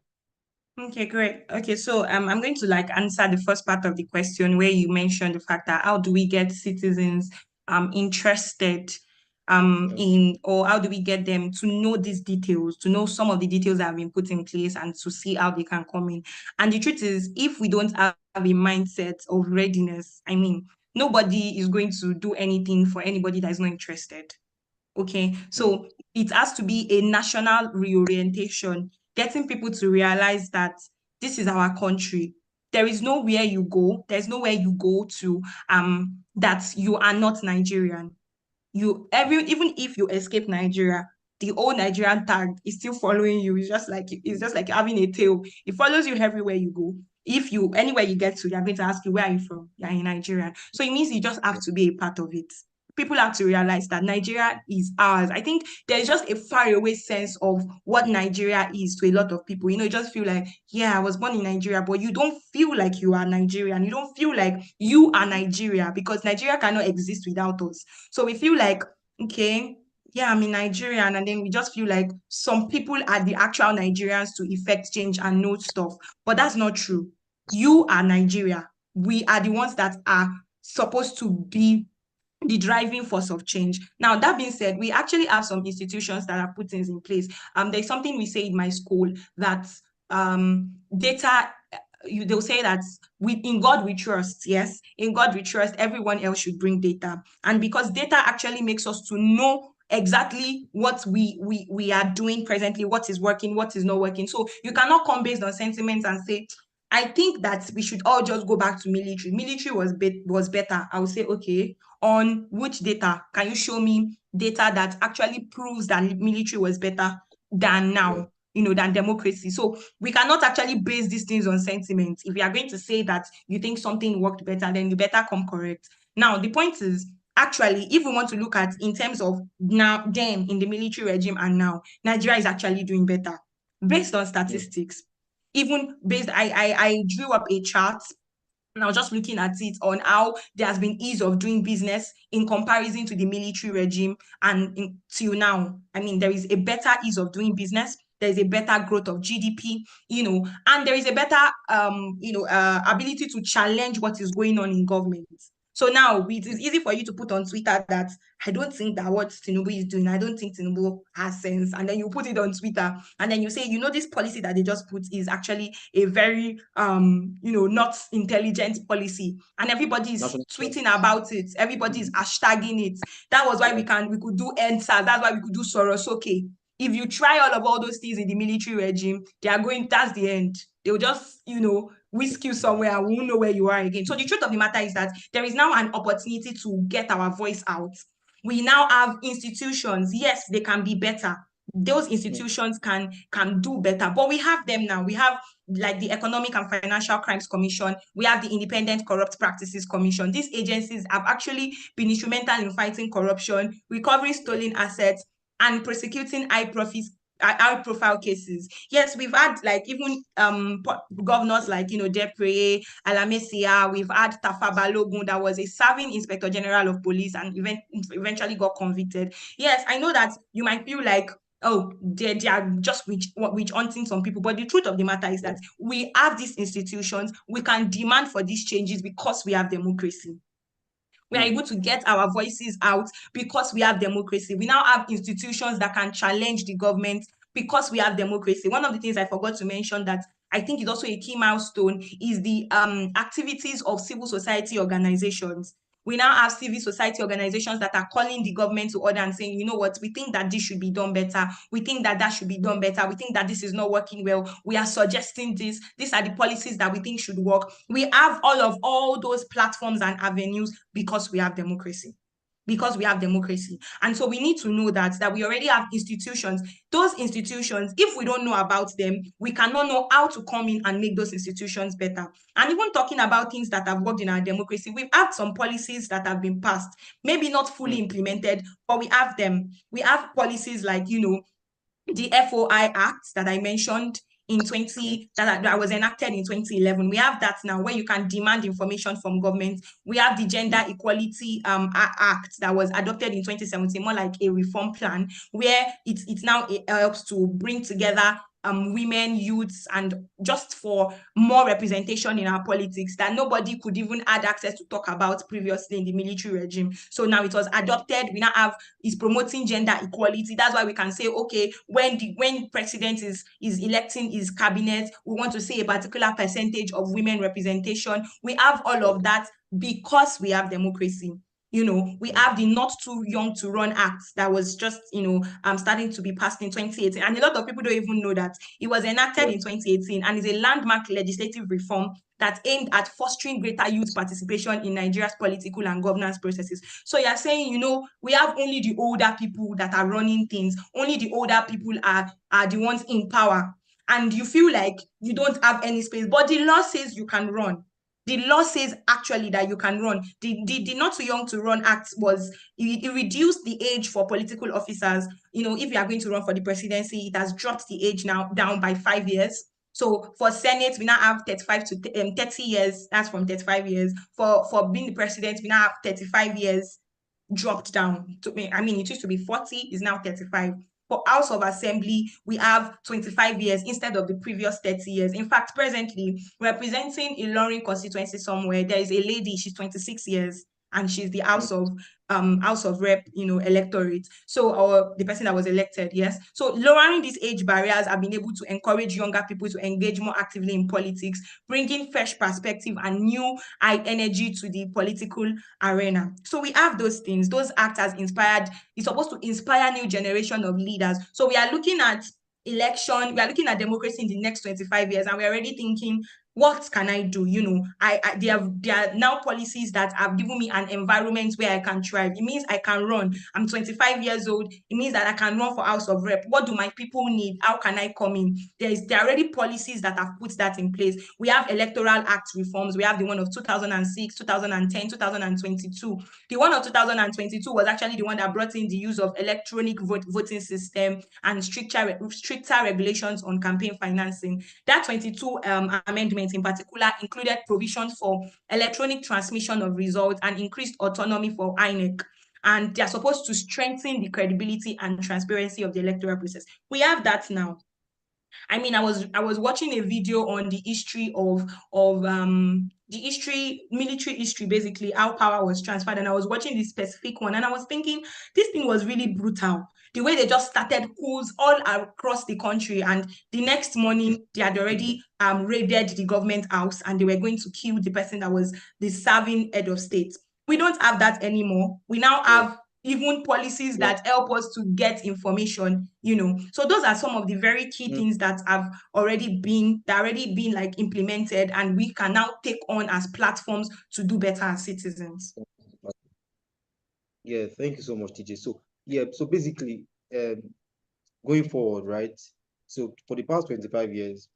Okay, great. Okay, so I'm going to like answer the first part of the question where you mentioned the fact that how do we get citizens interested in, or how do we get them to know these details, to know some of the details that have been put in place and to see how they can come in. And the truth is, if we don't have a mindset of readiness, nobody is going to do anything for anybody that is not interested. Okay, so it has to be a national reorientation, getting people to realize that this is our country. There is nowhere you go, there's nowhere you go to that you are not Nigerian. Even if you escape Nigeria, the old Nigerian tag is still following you. It's just like having a tail. It follows you everywhere you go. If you anywhere you get to, they're going to ask you, where are you from? You're in Nigeria. So it means you just have to be a part of it. People have to realize that Nigeria is ours. I think there's just a faraway sense of what Nigeria is to a lot of people. You just feel like, yeah, I was born in Nigeria, but you don't feel like you are Nigerian. You don't feel like you are Nigeria, because Nigeria cannot exist without us. So we feel like, okay, yeah, I'm in Nigerian, and then we just feel like some people are the actual Nigerians to effect change and know stuff. But that's not true. You are Nigeria. We are the ones that are supposed to be the driving force of change. Now, that being said, we actually have some institutions that have put things in place. There's something we say in my school that data, they'll say that in God we trust. Yes, in God we trust. Everyone else should bring data, and because data actually makes us to know exactly what we are doing presently, what is working, what is not working. So you cannot come based on sentiments and say, I think that we should all just go back to military. Military was better. I would say, okay, on which data? Can you show me data that actually proves that military was better than now, than democracy? So we cannot actually base these things on sentiment. If you are going to say that you think something worked better, then you better come correct. Now, the point is, actually, if we want to look at in terms of now, then in the military regime and now, Nigeria is actually doing better based on statistics. Even based, I drew up a chart, and I was just looking at it on how there has been ease of doing business in comparison to the military regime and till now. There is a better ease of doing business. There is a better growth of GDP, and there is a better, ability to challenge what is going on in government. So now it is easy for you to put on Twitter that I don't think that what Tinubu is doing, I don't think Tinubu has sense. And then you put it on Twitter and then you say, this policy that they just put is actually a very, not intelligent policy. And everybody is tweeting about it. Everybody is hashtagging it. That was why we could do EndSARS. That's why we could do Sorosoke. If you try all those things in the military regime, that's the end. They'll just, whisk you somewhere and we won't know where you are again. So the truth of the matter is that there is now an opportunity to get our voice out. We now have institutions. Yes, they can be better. Those institutions can do better, but we have them now. We have like the Economic and Financial Crimes Commission. We have the Independent Corrupt Practices Commission. These agencies have actually been instrumental in fighting corruption, recovering stolen assets, and prosecuting high high-profile cases. Yes, we've had like even governors like Depre, Alamesia. We've had Tafa Balogun, that was a serving Inspector General of Police and eventually got convicted. Yes, I know that you might feel like, oh, they are just witch hunting some people. But the truth of the matter is that we have these institutions. We can demand for these changes because we have democracy. We are able to get our voices out because we have democracy. We now have institutions that can challenge the government because we have democracy. One of the things I forgot to mention that I think is also a key milestone is the activities of civil society organizations. We now have civil society organizations that are calling the government to order and saying, you know what, we think that this should be done better. We think that that should be done better. We think that this is not working well. We are suggesting this. These are the policies that we think should work. We have all those platforms and avenues because we have democracy. Because we have democracy. And so we need to know that we already have institutions. Those institutions, if we don't know about them, we cannot know how to come in and make those institutions better. And even talking about things that have worked in our democracy, we've had some policies that have been passed, maybe not fully implemented, but we have them. We have policies like, the FOI Act that I mentioned that was enacted in 2011. We have that now where you can demand information from government. We have the Gender Equality Act that was adopted in 2017, more like a reform plan, where it now helps to bring together women, youths, and just for more representation in our politics that nobody could even had access to talk about previously in the military regime. So now it was adopted. We now have is promoting gender equality. That's why we can say, okay, when president is electing his cabinet, we want to see a particular percentage of women representation. We have all of that because we have democracy. We have the Not Too Young to Run Act that was just, starting to be passed in 2018. And a lot of people don't even know that it was enacted in 2018 and is a landmark legislative reform that aimed at fostering greater youth participation in Nigeria's political and governance processes. So you're saying, we have only the older people that are running things. Only the older people are the ones in power. And you feel like you don't have any space. But the law says you can run. The law says actually that you can run. The Not Too Young to Run Act it reduced the age for political officers. If you are going to run for the presidency, it has dropped the age now down by 5 years. So for Senate, we now have 35 to 30 years. That's from 35 years. For being the president, we now have 35 years dropped down. It used to be 40, is now 35. For House of Assembly, we have 25 years instead of the previous 30 years. In fact, presently, representing Ilorin constituency somewhere, there is a lady, she's 26 years, and she's the House of Rep, electorate. So, or the person that was elected, yes. So lowering these age barriers have been able to encourage younger people to engage more actively in politics, bringing fresh perspective and new high energy to the political arena. So we have those things. Those acts has inspired, it's supposed to inspire new generation of leaders. So we are looking at election, we are looking at democracy in the next 25 years, and we're already thinking, what can I do? There are now policies that have given me an environment where I can thrive. It means I can run. I'm 25 years old. It means that I can run for House of Rep. What do my people need? How can I come in? There are already policies that have put that in place. We have electoral act reforms. We have the one of 2006, 2010, 2022. The one of 2022 was actually the one that brought in the use of electronic voting system and stricter regulations on campaign financing. That 22 amendment in particular included provisions for electronic transmission of results and increased autonomy for INEC. And they are supposed to strengthen the credibility and transparency of the electoral process. We have that now. I was watching a video on the history of military history, basically how power was transferred, and I was watching this specific one, and I was thinking this thing was really brutal. The way they just started coups all across the country, and the next morning they had already raided the government house, and they were going to kill the person that was the serving head of state. We don't have that anymore. We now have even policies that help us to get information, So those are some of the very key things that have already been like implemented, and we can now take on as platforms to do better as citizens. Yeah, thank you so much, TJ. So basically, going forward, right? So for the past 25 years,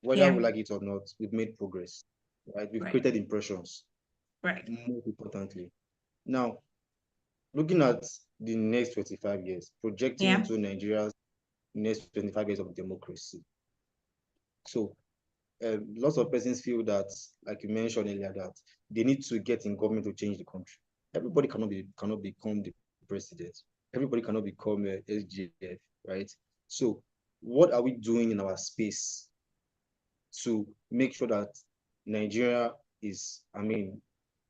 whether we like it or not, we've made progress, right? We've created impressions, right? Most importantly. Now, looking at the next 25 years, projecting into Nigeria's next 25 years of democracy. So lots of persons feel that, like you mentioned earlier, that they need to get in government to change the country. Everybody cannot become the president. Everybody cannot become a SGF, right? So what are we doing in our space to make sure that Nigeria is, I mean,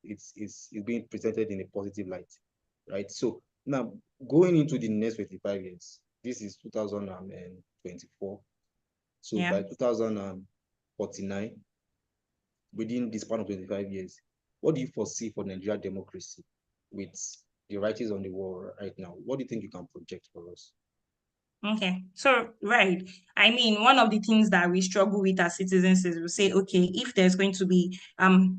it's being presented in a positive light, right? So now going into the next 25 years, this is 2024. So Yeah. by 2049, within this span of 25 years, what do you foresee for Nigeria democracy with the writings on the wall right now? What do you think you can project for us? Okay, so right. I mean, one of the things that we struggle with as citizens is we say, okay, if there's going to be,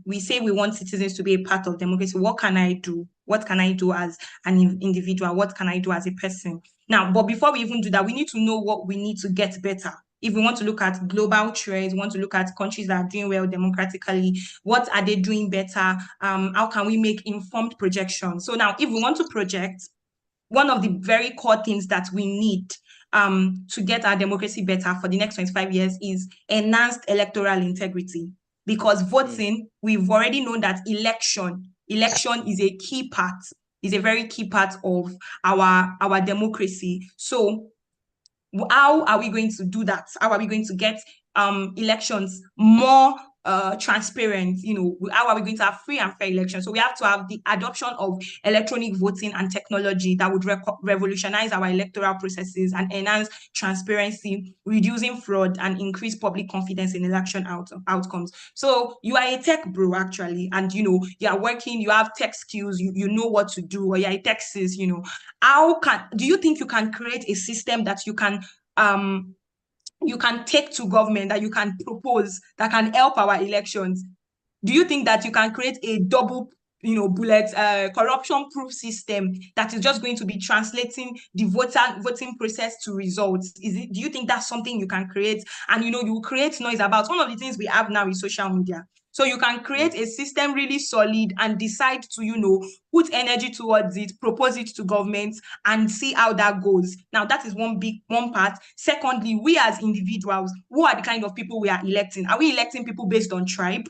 we say we want citizens to be a part of democracy. What can I do? What can I do as an individual? What can I do as a person? Now, but before we even do that, we need to know what we need to get better. If we want to look at global trends, we want to look at countries that are doing well democratically, what are they doing better? How can we make informed projections? So now, if we want to project, one of the very core things that we need to get our democracy better for the next 25 years is enhanced electoral integrity. Because voting, we've already known that election is a key part, is a very key part of our democracy. So how are we going to do that? How are we going to get elections more transparent? How are we going to have free and fair elections? So we have to have the adoption of electronic voting and technology that would revolutionize our electoral processes and enhance transparency, reducing fraud, and increase public confidence in election outcomes. So you are a tech bro, actually, and you are working, you have tech skills, you know what to do, or you're a tech sis, do you think you can create a system that you can take to government, that you can propose, that can help our elections? Do you think that you can create a double bullet corruption-proof system that is just going to be translating the voting process to results? Do you think that's something you can create? And you create noise about one of the things we have now is social media. So you can create a system really solid and decide to, put energy towards it, propose it to government, and see how that goes. Now, that is one part. Secondly, we as individuals, who are the kind of people we are electing? Are we electing people based on tribe?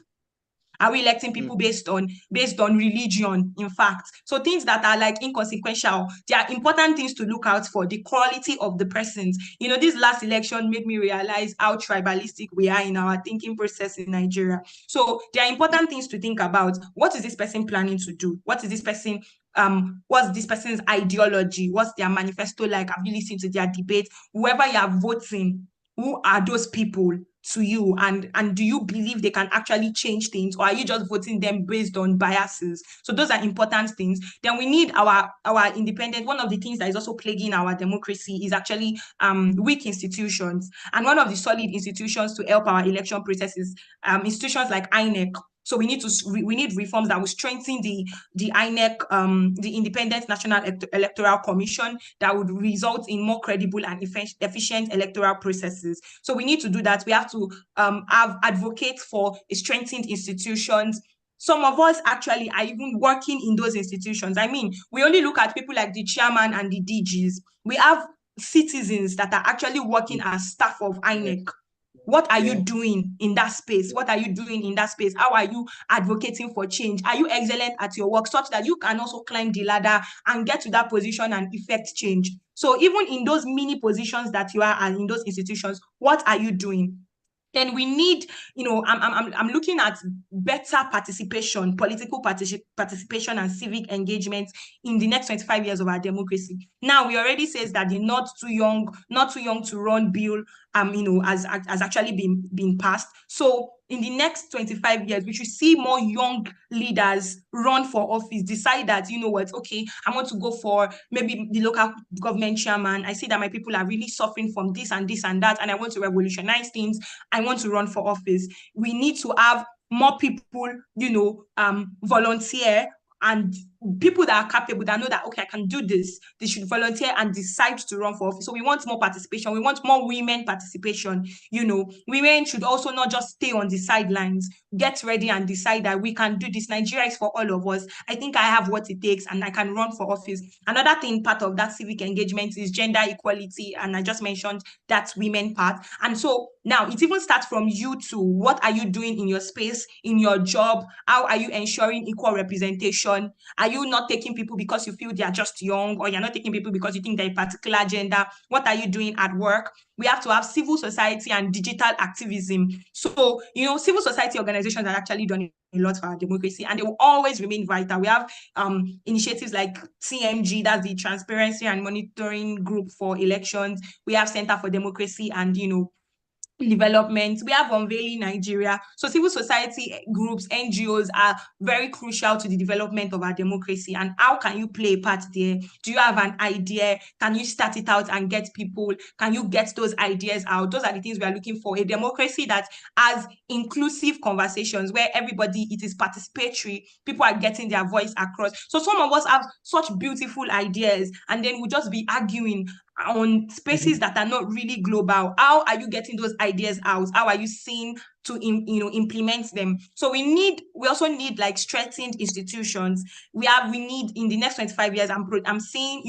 Are we electing people based on religion, in fact? So things that are like inconsequential, they are important things to look out for, the quality of the persons. This last election made me realize how tribalistic we are in our thinking process in Nigeria. So there are important things to think about. What is this person planning to do? What is this person what's this person's ideology? What's their manifesto like? Have you listened to their debate? Whoever you are voting, who are those people to you, and do you believe they can actually change things, or are you just voting them based on biases? So those are important things. Then we need our independent. One of the things that is also plaguing our democracy is actually weak institutions, and one of the solid institutions to help our election processes, institutions like INEC. So we need reforms that will strengthen the INEC, the Independent National Electoral Commission, that would result in more credible and efficient electoral processes. So we need to do that. We have to have advocates for strengthened institutions. Some of us actually are even working in those institutions. I mean, we only look at people like the chairman and the DGs. We have citizens that are actually working as staff of INEC. What are you doing in that space? What are you doing in that space? How are you advocating for change? Are you excellent at your work such that you can also climb the ladder and get to that position and effect change? So even in those mini positions that you are and in those institutions, what are you doing? Then we need, I'm looking at better participation, political participation and civic engagement in the next 25 years of our democracy. Now, we already says that the not too young to run bill, has actually been passed. So in the next 25 years, we should see more young leaders run for office, decide that, okay, I want to go for maybe the local government chairman. I see that my people are really suffering from this and this and that, and I want to revolutionize things. I want to run for office. We need to have more people, volunteer and people that are capable, that know that, okay, I can do this, they should volunteer and decide to run for office. So we want more participation. We want more women participation. Women should also not just stay on the sidelines. Get ready and decide that we can do this. Nigeria is for all of us. I think I have what it takes and I can run for office. Another thing, part of that civic engagement, is gender equality. And I just mentioned that women part. And so now it even starts from you too. What are you doing in your space, in your job? How are you ensuring equal representation? Are you not taking people because you feel they are just young, or you're not taking people because you think they're a particular gender? What are you doing at work? We have to have civil society and digital activism. So, civil society organizations have actually done a lot for our democracy, and they will always remain vital. We have initiatives like TMG, that's the Transparency and Monitoring Group for Elections. We have Center for Democracy and, development. We have Unveiling Nigeria. So civil society groups, NGOs, are very crucial to the development of our democracy. And how can you play a part there? Do you have an idea? Can you start it out and get people? Can you get those ideas out? Those are the things we are looking for. A democracy that has inclusive conversations where it is participatory. People are getting their voice across. So some of us have such beautiful ideas, and then we'll just be arguing on spaces that are not really global. How are you getting those ideas out? How are you seeing to implement them? So we also need like strengthened institutions. We need, in the next 25 years, I'm seeing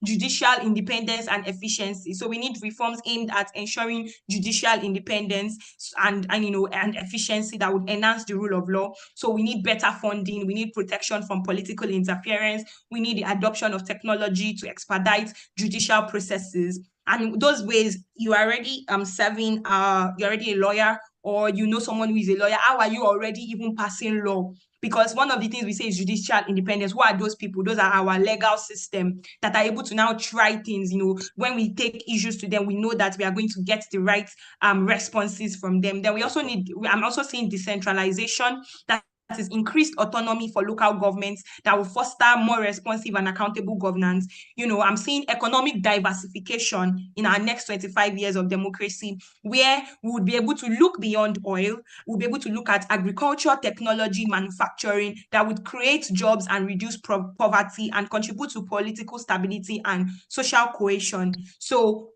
judicial independence and efficiency. So we need reforms aimed at ensuring judicial independence and efficiency that would enhance the rule of law. So we need better funding, we need protection from political interference, we need the adoption of technology to expedite judicial processes. And those ways, you are already serving, you're already a lawyer, or someone who is a lawyer. How are you already even passing law? Because one of the things we say is judicial independence. Who are those people? Those are our legal system that are able to now try things. When we take issues to them, we know that we are going to get the right responses from them. Then I'm also seeing decentralization, that is increased autonomy for local governments, that will foster more responsive and accountable governance. I'm seeing economic diversification in our next 25 years of democracy, where we would be able to look beyond oil. We'll be able to look at agriculture, technology, manufacturing, that would create jobs and reduce poverty and contribute to political stability and social cohesion. So,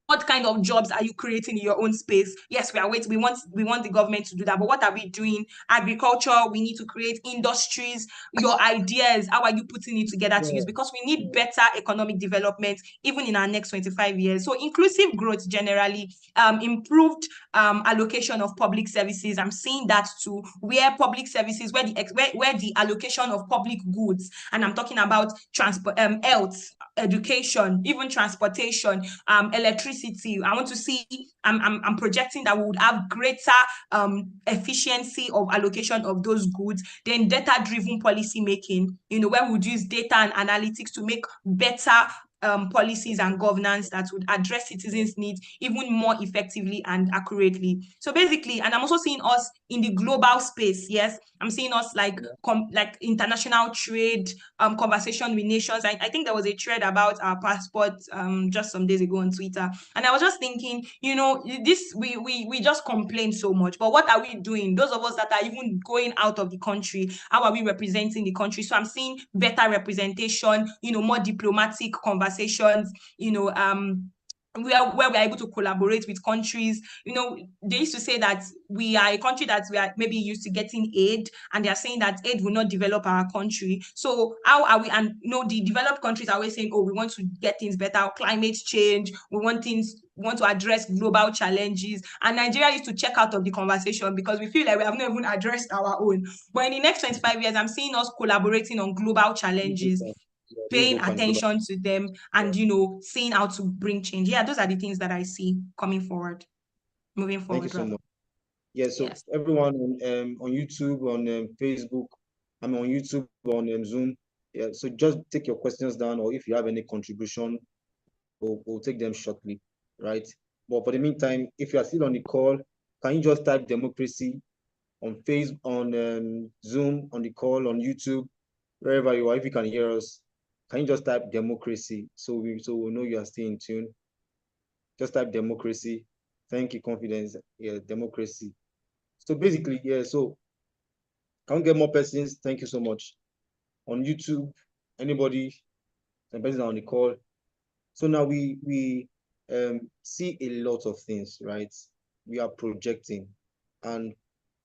what kind of jobs are you creating in your own space? Yes, we want the government to do that, but what are we doing? Agriculture, we need to create industries. Your ideas, how are you putting it together to use? Because we need better economic development even in our next 25 years. So inclusive growth generally, improved allocation of public services. I'm seeing that too, where public services, where the allocation of public goods, and I'm talking about transport, health, education, even transportation, electricity. I want to see, I'm projecting that we would have greater efficiency of allocation of those goods. Then data-driven policy making, where we would use data and analytics to make better policies and governance that would address citizens' needs even more effectively and accurately. So basically, and I'm also seeing us in the global space. Yes, I'm seeing us like international trade, conversation with nations. I think there was a thread about our passport just some days ago on Twitter, and I was just thinking, this we just complain so much, but what are we doing? Those of us that are even going out of the country, how are we representing the country? So I'm seeing better representation, more diplomatic conversations, where we are able to collaborate with countries. They used to say that we are a country that we are maybe used to getting aid, and they are saying that aid will not develop our country. So how are we? And the developed countries are always saying, oh, we want to get things better, climate change, we want to address global challenges. And Nigeria used to check out of the conversation because we feel like we have not even addressed our own. But in the next 25 years, I'm seeing us collaborating on global challenges, paying attention to them, and seeing how to bring change. Yeah, those are the things that I see moving forward. Thank you so rather. much. Yeah, so Yes. everyone on YouTube, on Facebook, on YouTube, on Zoom. Yeah, so just take your questions down, or if you have any contribution, we'll take them shortly, right? But for the meantime, if you are still on the call, can you just type democracy on Facebook, on Zoom, on the call, on YouTube, wherever you are? If you can hear us, can you just type democracy so we'll know you are still in tune? Just type democracy. Thank you, confidence. Yeah, democracy. So basically, yeah, so can we get more persons? Thank you so much. on YouTube, anybody, some person on the call. So now we see a lot of things, right? We are projecting. And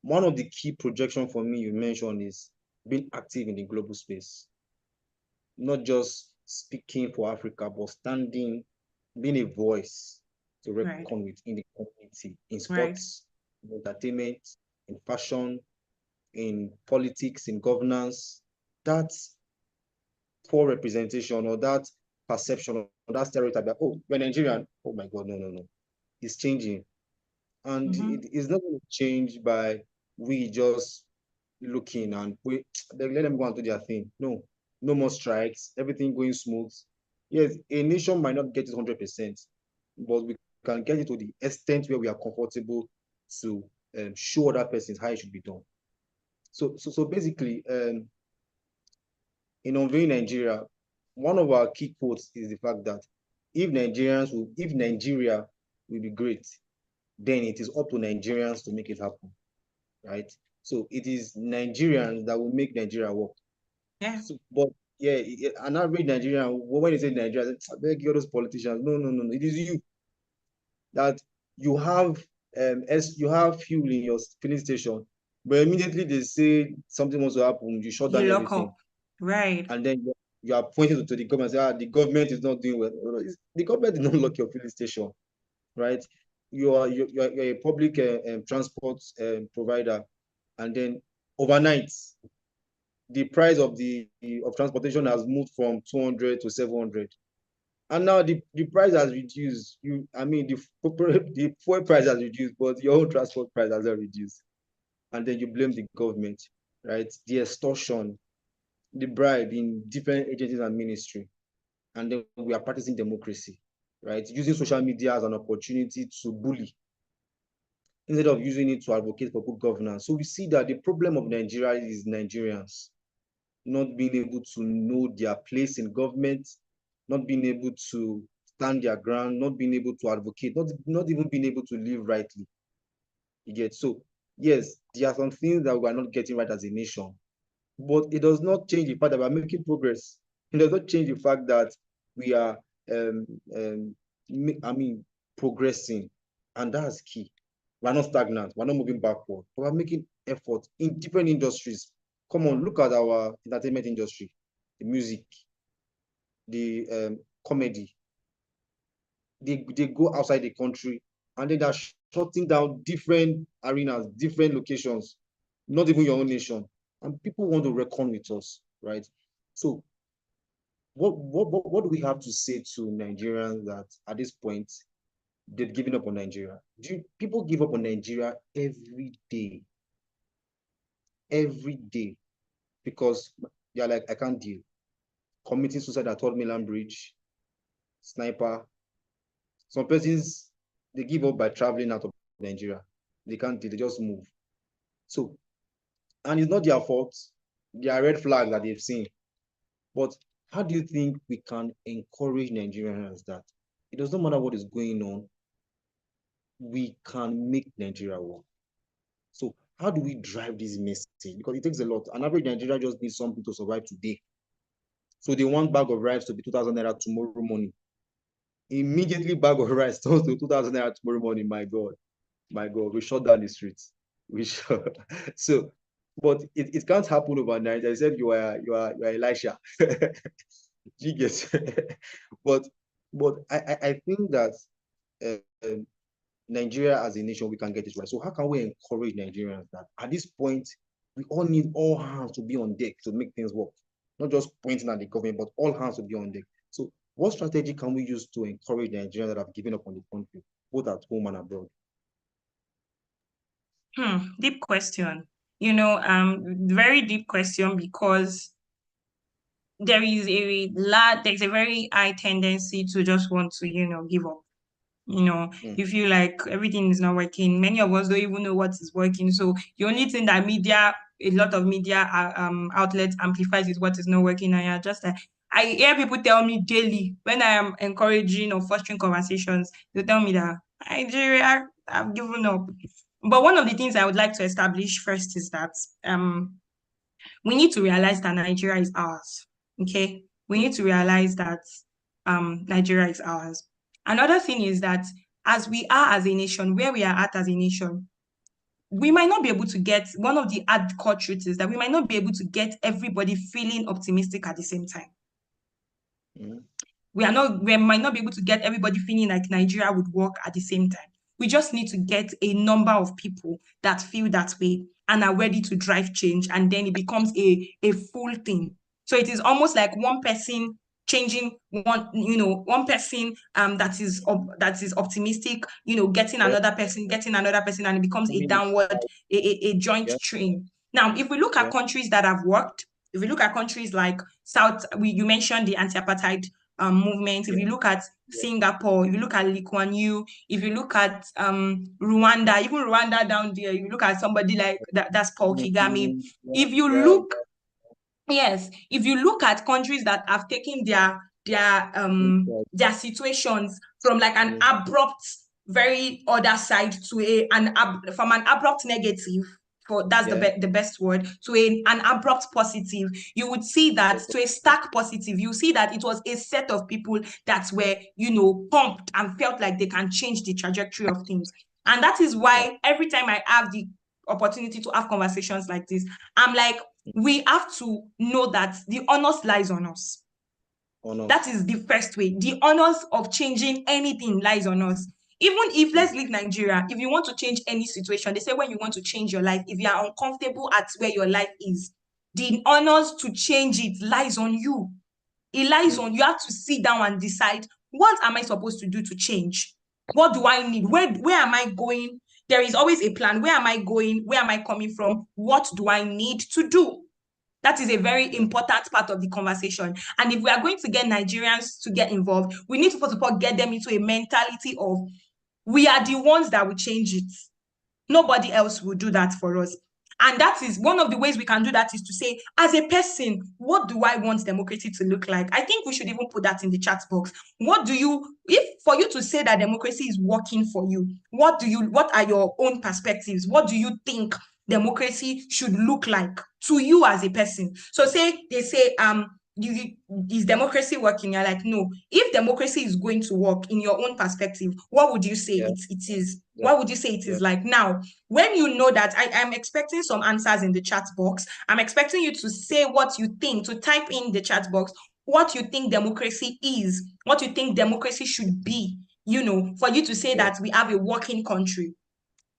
one of the key projection for me you mentioned is being active in the global space, not just speaking for Africa, but standing, being a voice to Right. reckon with in the community, in Right. sports, in entertainment, in fashion, in politics, in governance. That poor representation or that perception or that stereotype that, oh, we're Nigerian. Oh my God, no, no, no. It's changing. And Mm-hmm. it is not going to change by we just looking and we let them go and do their thing. No, no more strikes, everything going smooth. Yes, a nation might not get it 100%, but we can get it to the extent where we are comfortable to show other persons how it should be done. So basically, in Unveiling Nigeria, one of our key quotes is the fact that if Nigeria will be great, then it is up to Nigerians to make it happen, right? So it is Nigerians that will make Nigeria work. Yeah. So, but yeah, an average Nigerian, when you say Nigeria, I beg you, all those politicians. No, no, no, no. It is you that you have you have fuel in your filling station, but immediately they say something wants to happen, you shut You down lock everything. up. Right. And then you are pointing to the government, say, the government is not doing well. No, the government did not lock your filling station, right? You're a public transport provider, and then overnight, the price of transportation has moved from 200 to 700. And now the price has reduced. The fuel price has reduced, but your own transport price has not reduced. And then you blame the government, right? The extortion, the bribe in different agencies and ministry. And then we are practicing democracy, right? Using social media as an opportunity to bully instead of using it to advocate for good governance. So we see that the problem of Nigeria is Nigerians not being able to know their place in government, not being able to stand their ground, not being able to advocate, not even being able to live rightly. You get? So yes, there are some things that we are not getting right as a nation, but it does not change the fact that we are making progress. It does not change the fact that we are, um, um, progressing, and that's key. We're not stagnant. We're not moving backward. We're making effort in different industries. Come on, look at our entertainment industry, the music, the comedy. They go outside the country and then they're shutting down different arenas, different locations, not even your own nation. And people want to reckon with us, right? So what do we have to say to Nigerians that at this point they've given up on Nigeria? People give up on Nigeria every day, because they're like, I can't deal. Committing suicide at Third Mainland Bridge, sniper. Some persons, they give up by traveling out of Nigeria. They can't deal, they just move. So, and it's not their fault. There are red flags that they've seen. But how do you think we can encourage Nigerians that it doesn't matter what is going on, we can make Nigeria work? So how do we drive this message? Because it takes a lot. An average Nigeria just needs something to survive today. So they want bag of rice to be 2,000 naira tomorrow morning. Immediately bag of rice turns to 2,000 naira tomorrow morning. My God, we shut down the streets. So, but it can't happen overnight. I said you are Elisha. You get but I think that uh, Nigeria as a nation, we can get it right. So how can we encourage Nigerians that at this point we all need all hands to be on deck to make things work, not just pointing at the government, but all hands to be on deck. So what strategy can we use to encourage Nigerians that have given up on the country, both at home and abroad? Deep question. Very deep question, because there's a very high tendency to just want to, give up. You feel like everything is not working. Many of us don't even know what is working. So the only thing that a lot of media outlets amplifies is what is not working. And you're just like, I hear people tell me daily when I am encouraging or fostering conversations, they tell me that Nigeria, I've given up. But one of the things I would like to establish first is that We need to realize that Nigeria is ours. Okay, we need to realize that Nigeria is ours. Another thing is that as we are as a nation, where we are at as a nation, we might not be able to get, one of the hardcore truths is that we might not be able to get everybody feeling optimistic at the same time. We might not be able to get everybody feeling like Nigeria would work at the same time. We just need to get a number of people that feel that way and are ready to drive change, and then it becomes a full thing. So it is almost like one person changing one person that is optimistic, getting another person, and it becomes a downward, a joint train. Now, if we look at countries that have worked, if we look at countries like you mentioned the anti-apartheid movement. If you look at Singapore, if you look at Lee Kuan Yew, if you look at Rwanda, even Rwanda down there, you look at somebody like that's Paul Kagame. If you look at countries that have taken their situations from like an abrupt, very other side to from an abrupt negative, that's the best word, to an abrupt positive, you would see that to a stark positive, you see that it was a set of people that were, pumped and felt like they can change the trajectory of things. And that is why every time I have the opportunity to have conversations like this, I'm like, we have to know that the onus lies on us. That is the first way. The onus of changing anything lies on us. Even if, let's leave Nigeria, if you want to change any situation, they say when you want to change your life, if you are uncomfortable at where your life is, the onus to change it lies on you. It lies on you. You have to sit down and decide, what am I supposed to do to change? What do I need? Where am I going? There is always a plan. Where am I going? Where am I coming from? What do I need to do? That is a very important part of the conversation. And if we are going to get Nigerians to get involved, we need to first of all get them into a mentality of, we are the ones that will change it. Nobody else will do that for us. And that is one of the ways we can do that, is to say, as a person, what do I want democracy to look like? I think we should even put that in the chat box. If for you to say that democracy is working for you, what are your own perspectives? What do you think democracy should look like to you as a person? So they say, is democracy working? You're like, no. If democracy is going to work in your own perspective, what would you say it is? What would you say it is like? Now, when you know that, I'm expecting some answers in the chat box. I'm expecting you to say what you think, to type in the chat box what you think democracy is, what you think democracy should be, for you to say that we have a working country.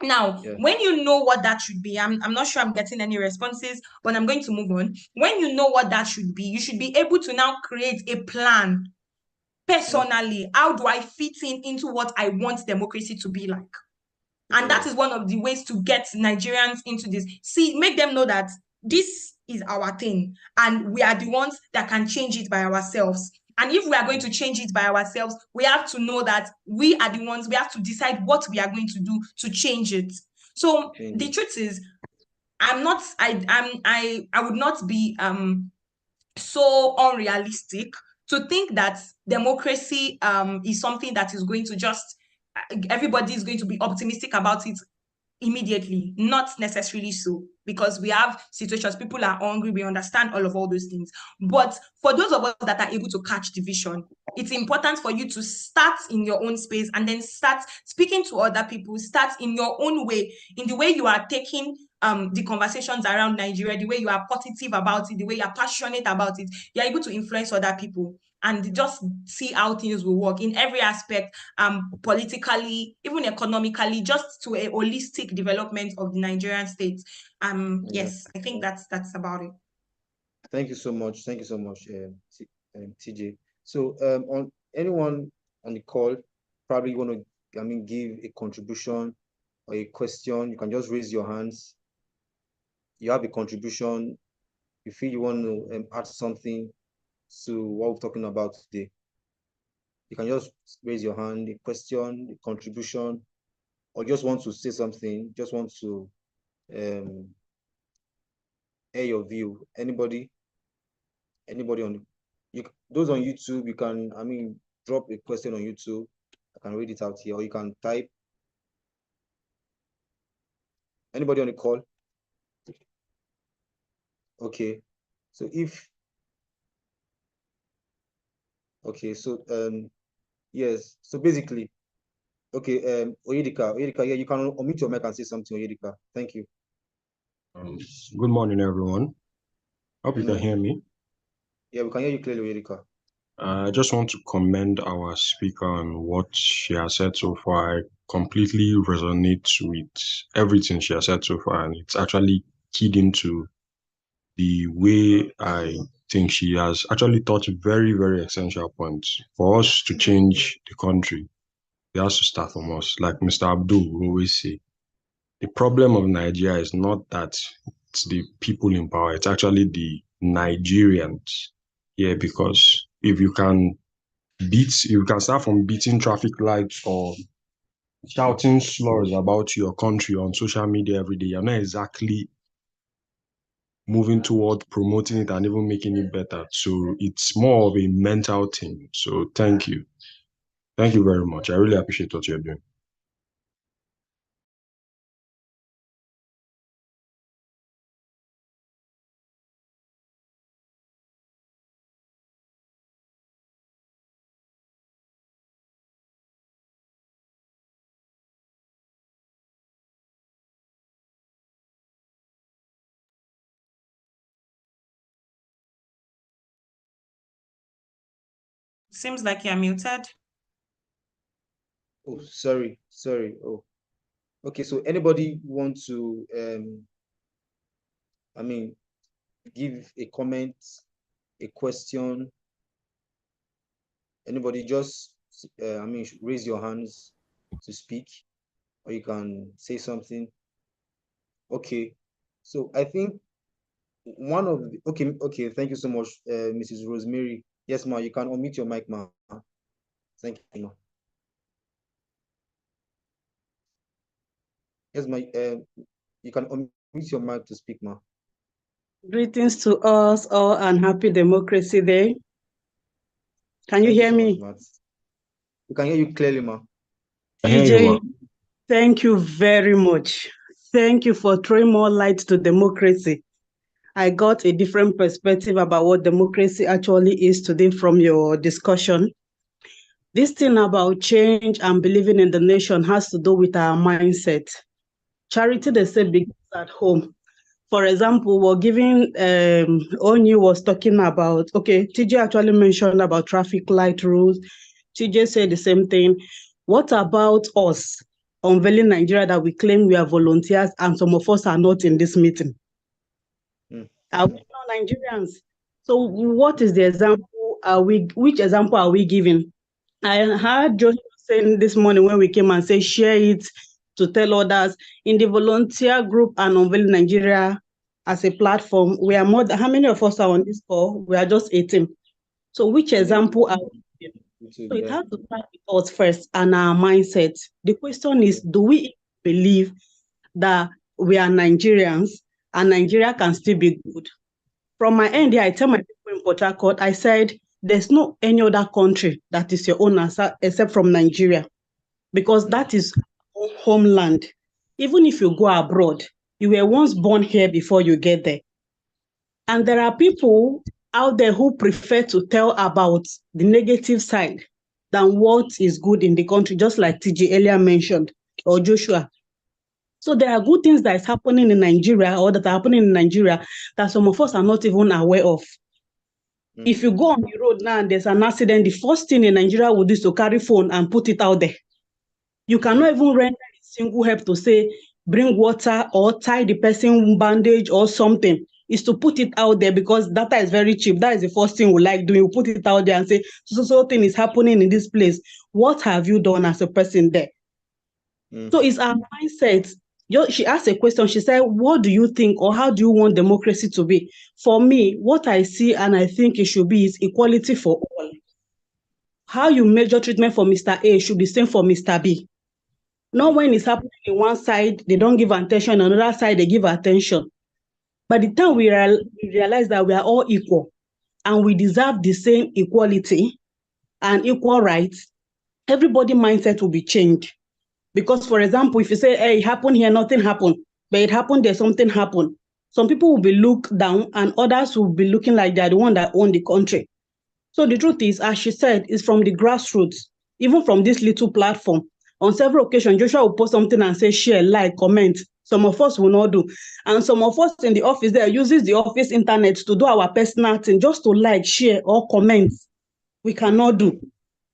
Now, when you know what that should be, I'm not sure I'm getting any responses, but I'm going to move on. When you know what that should be, you should be able to now create a plan. Personally, how do I fit into what I want democracy to be like? And that is one of the ways to get Nigerians into this. Make them know that this is our thing, and we are the ones that can change it by ourselves. And if we are going to change it by ourselves, we have to know that we are the ones, we have to decide what we are going to do to change it. So the truth is, I would not be so unrealistic to think that democracy is something that is going to just, everybody is going to be optimistic about it immediately. Not necessarily so, because we have situations, people are hungry, we understand all those things. But for those of us that are able to catch the vision, it's important for you to start in your own space and then start speaking to other people, start in your own way, in the way you are taking the conversations around Nigeria, the way you are positive about it, the way you're passionate about it. You're able to influence other people and just see how things will work in every aspect, politically, even economically, just to a holistic development of the Nigerian state. Yes, I think that's about it. Thank you so much. Thank you so much, TJ. So on anyone on the call, probably want to, give a contribution or a question, you can just raise your hands. You have a contribution, you feel you want to add something to what we're talking about today. You can just raise your hand, a question, a contribution, or just want to say something, just want to air your view. Anybody on those on YouTube, you can drop a question on YouTube. I can read it out here, or you can type. Anybody on the call? Okay. So yes. So basically, okay, Oyedika, yeah, you can unmute your mic and say something, Oyedika. Thank you. Good morning, everyone. Hope you can hear me. Yeah, we can hear you clearly, Oyedika. I just want to commend our speaker on what she has said so far. I completely resonate with everything she has said so far, and it's actually keyed into the way I think she has actually touched very, very essential points. For us to change the country, it has to start from us. Like Mr. Abdul will always say, the problem of Nigeria is not that it's the people in power, it's actually the Nigerians here, because if you can start from beating traffic lights or shouting slurs about your country on social media every day, you're not exactly moving toward promoting it and even making it better. So it's more of a mental thing. So thank you. Thank you very much. I really appreciate what you're doing. Seems like you're muted. Oh, sorry. Oh, okay. So anybody want to, give a comment, a question? Anybody just, raise your hands to speak, or you can say something. Okay. So I think okay. Thank you so much, Mrs. Rosemary. Yes, ma, you can unmute your mic, ma. Thank you, ma. Yes, ma, you can unmute your mic to speak, ma. Greetings to us all and happy Democracy Day. Can you hear me? We can hear you clearly, ma. I hear you, ma. Thank you very much. Thank you for throwing more light to democracy. I got a different perspective about what democracy actually is today from your discussion. This thing about change and believing in the nation has to do with our mindset. Charity, they say, begins at home. For example, we're giving, Onyu was talking about, okay, TJ actually mentioned about traffic light rules. TJ said the same thing. What about us unveiling Nigeria that we claim we are volunteers and some of us are not in this meeting? Are we not Nigerians? So what is the example? Which example are we giving? I heard Joshua saying this morning when we came and say share it to tell others in the volunteer group and unveiling Nigeria as a platform. We are more than, how many of us are on this call? We are just 18. So which example are we giving? So it has to start with us first and our mindset. The question is, do we believe that we are Nigerians and Nigeria can still be good? From my end here, I tell my people in Port Harcourt, I said, there's no any other country that is your own except from Nigeria, because that is our homeland. Even if you go abroad, you were once born here before you get there. And there are people out there who prefer to tell about the negative side than what is good in the country, just like TJ earlier mentioned, or Joshua. So there are good things that is happening in Nigeria or that are happening in Nigeria that some of us are not even aware of. If you go on the road now and there's an accident, the first thing in Nigeria would do is to carry phone and put it out there. You cannot even render a single help to say, bring water or tie the person bandage or something. Is to put it out there because data is very cheap. That is the first thing we like doing. You put it out there and say, so thing is happening in this place. What have you done as a person there? So it's our mindset. She asked a question. She said, what do you think or how do you want democracy to be? For me, what I see and I think it should be is equality for all. How you measure treatment for Mr. A should be same for Mr. B. Not when it's happening in one side, they don't give attention, on the other side, they give attention. By the time we realize that we are all equal and we deserve the same equality and equal rights, everybody's mindset will be changed. Because, for example, if you say, hey, it happened here, nothing happened, but it happened there, something happened. some people will be looked down and others will be looking like they're the one that own the country. So the truth is, as she said, it's from the grassroots, even from this little platform. On several occasions, Joshua will post something and say, share, like, comment. Some of us will not do. And some of us in the office there uses the office internet to do our personal thing, just to like, share, or comment. We cannot do.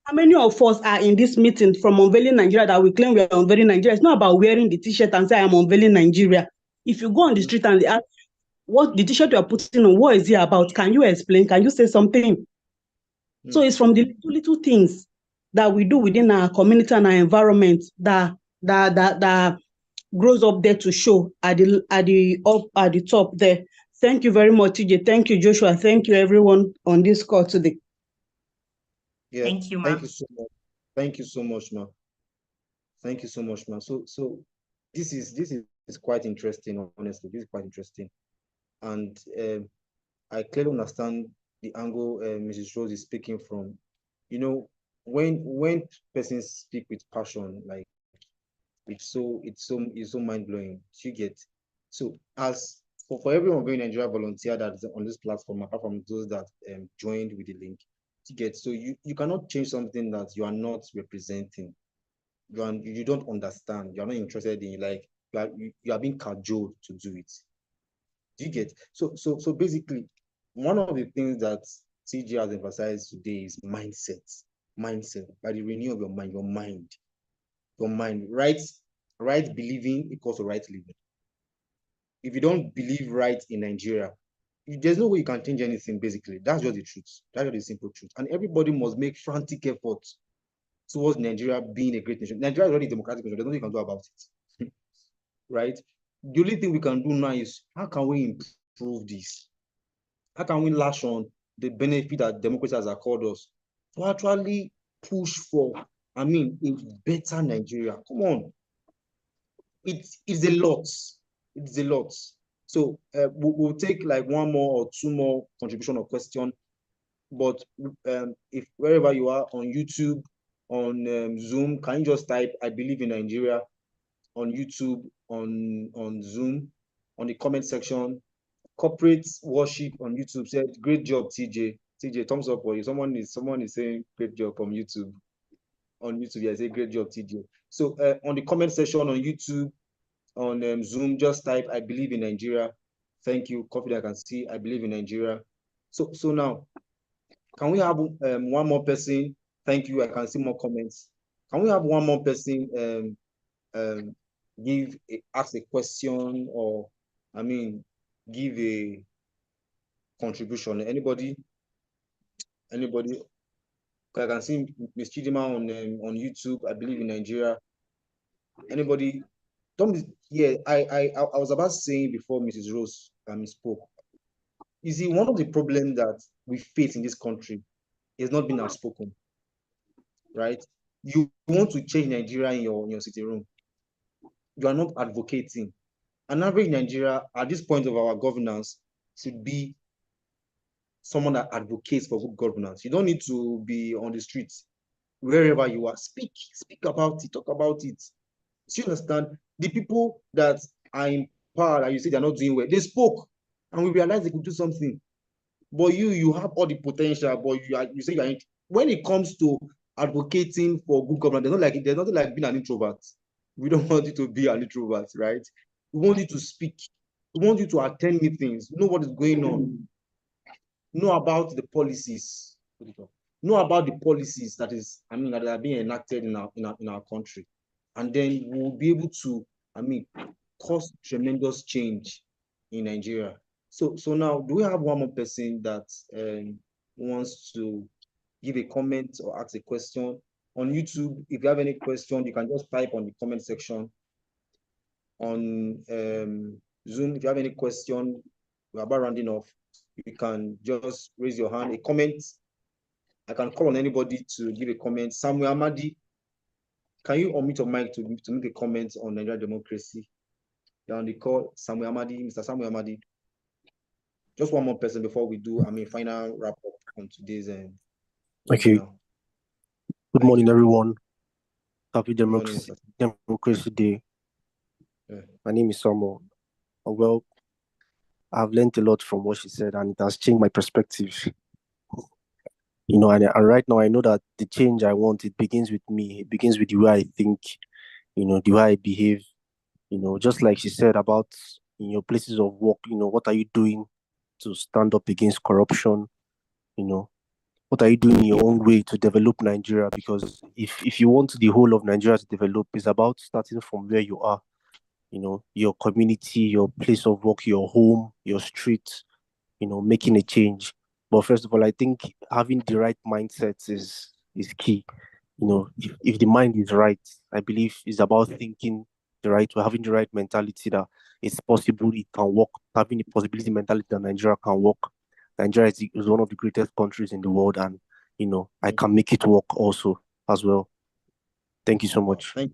How many of us are in this meeting from Unveiling Nigeria that we claim we are unveiling Nigeria? It's not about wearing the t-shirt and say I am unveiling Nigeria. If you go on the street and they ask what the t-shirt you are putting on, what is it about? Can you explain? Can you say something? So it's from the little things that we do within our community and our environment that grows up there to show at the top there. Thank you very much, TJ. Thank you, Joshua. Thank you, everyone on this call today. Yeah, Thank you, thank ma'am. you so much. Thank you so much, ma. Thank you so much, ma. So this is quite interesting, honestly. This is quite interesting. And I clearly understand the angle Mrs. Rose is speaking from. You know, when persons speak with passion, like it's so mind-blowing. You get. So as for everyone going Nigeria volunteer that is on this platform, apart from those that joined with the link, you get. So you cannot change something that you are not representing. You don't understand. You are not interested in, like, you are being cajoled to do it. Do you get? So basically, one of the things that TJ has emphasized today is mindset. Mindset, by the renewal of your mind. Right believing equals to right living. If you don't believe right in Nigeria, there's no way you can change anything, basically. That's just the truth. That's just the simple truth. And everybody must make frantic efforts towards Nigeria being a great nation. Nigeria is already a democratic nation. There's nothing you can do about it. Right? The only thing we can do now is, how can we improve this? How can we lash on the benefit that democracy has accorded us to actually push for, a better Nigeria? Come on. It's a lot. It's a lot. So we'll take like one more or two more contribution or question. But if wherever you are on YouTube, on Zoom, can you just type "I believe in Nigeria" on YouTube, on Zoom, on the comment section? Corporate Worship on YouTube said, "Great job, TJ." TJ, thumbs up for you. Someone is saying great job from YouTube. On YouTube, yeah, say great job, TJ. So on the comment section on YouTube, on Zoom, just type "I believe in Nigeria." Thank you. Copy that I can see. I believe in Nigeria. So now, can we have one more person? Thank you. I can see more comments. Can we have one more person ask a question, or give a contribution? Anybody? I can see Ms. Chidima on YouTube. I believe in Nigeria. Anybody? Yeah, I was about saying before Mrs. Rose spoke. You see, one of the problems that we face in this country is not being outspoken, right? You want to change Nigeria in your sitting room. You are not advocating. An average Nigeria at this point of our governance should be someone that advocates for good governance. You don't need to be on the streets. Wherever you are, speak about it, talk about it. Do you understand? The people that are in power that you say they're not doing well, they spoke, and we realized they could do something. But you have all the potential, but you say you're when it comes to advocating for good governance, there's nothing like being an introvert. We don't want you to be an introvert, right? We want you to speak. We want you to attend meetings, know what is going on, know about the policies, know about the policies that are being enacted in our country, and then we'll be able to cause tremendous change in Nigeria. So now, do we have one more person that wants to give a comment or ask a question on YouTube? If you have any question, you can just type on the comment section. On Zoom, if you have any question, we're about rounding off. You can just raise your hand, a comment. I can call on anybody to give a comment. Samuel Amadi, can you unmute your mic to make a comment on Nigeria democracy? You're on the call, Samuel Amadi, Mr. Samuel Amadi. Just one more person before we do, final wrap up on today's Okay. Good morning, everyone. Happy Democracy Day. Yeah. My name is Samuel. Well, I've learned a lot from what she said, and it has changed my perspective. And right now I know that the change I want, it begins with me. It begins with the way I think, the way I behave. Just like she said about in your places of work, what are you doing to stand up against corruption? What are you doing in your own way to develop Nigeria? Because if you want the whole of Nigeria to develop, it's about starting from where you are, your community, your place of work, your home, your street, making a change. But first of all, I think having the right mindset is key. If the mind is right, I believe it's about thinking the right way, having the right mentality that it's possible, it can work, having the possibility mentality that Nigeria can work. Nigeria is one of the greatest countries in the world, and I can make it work also as well. Thank you so much. Thank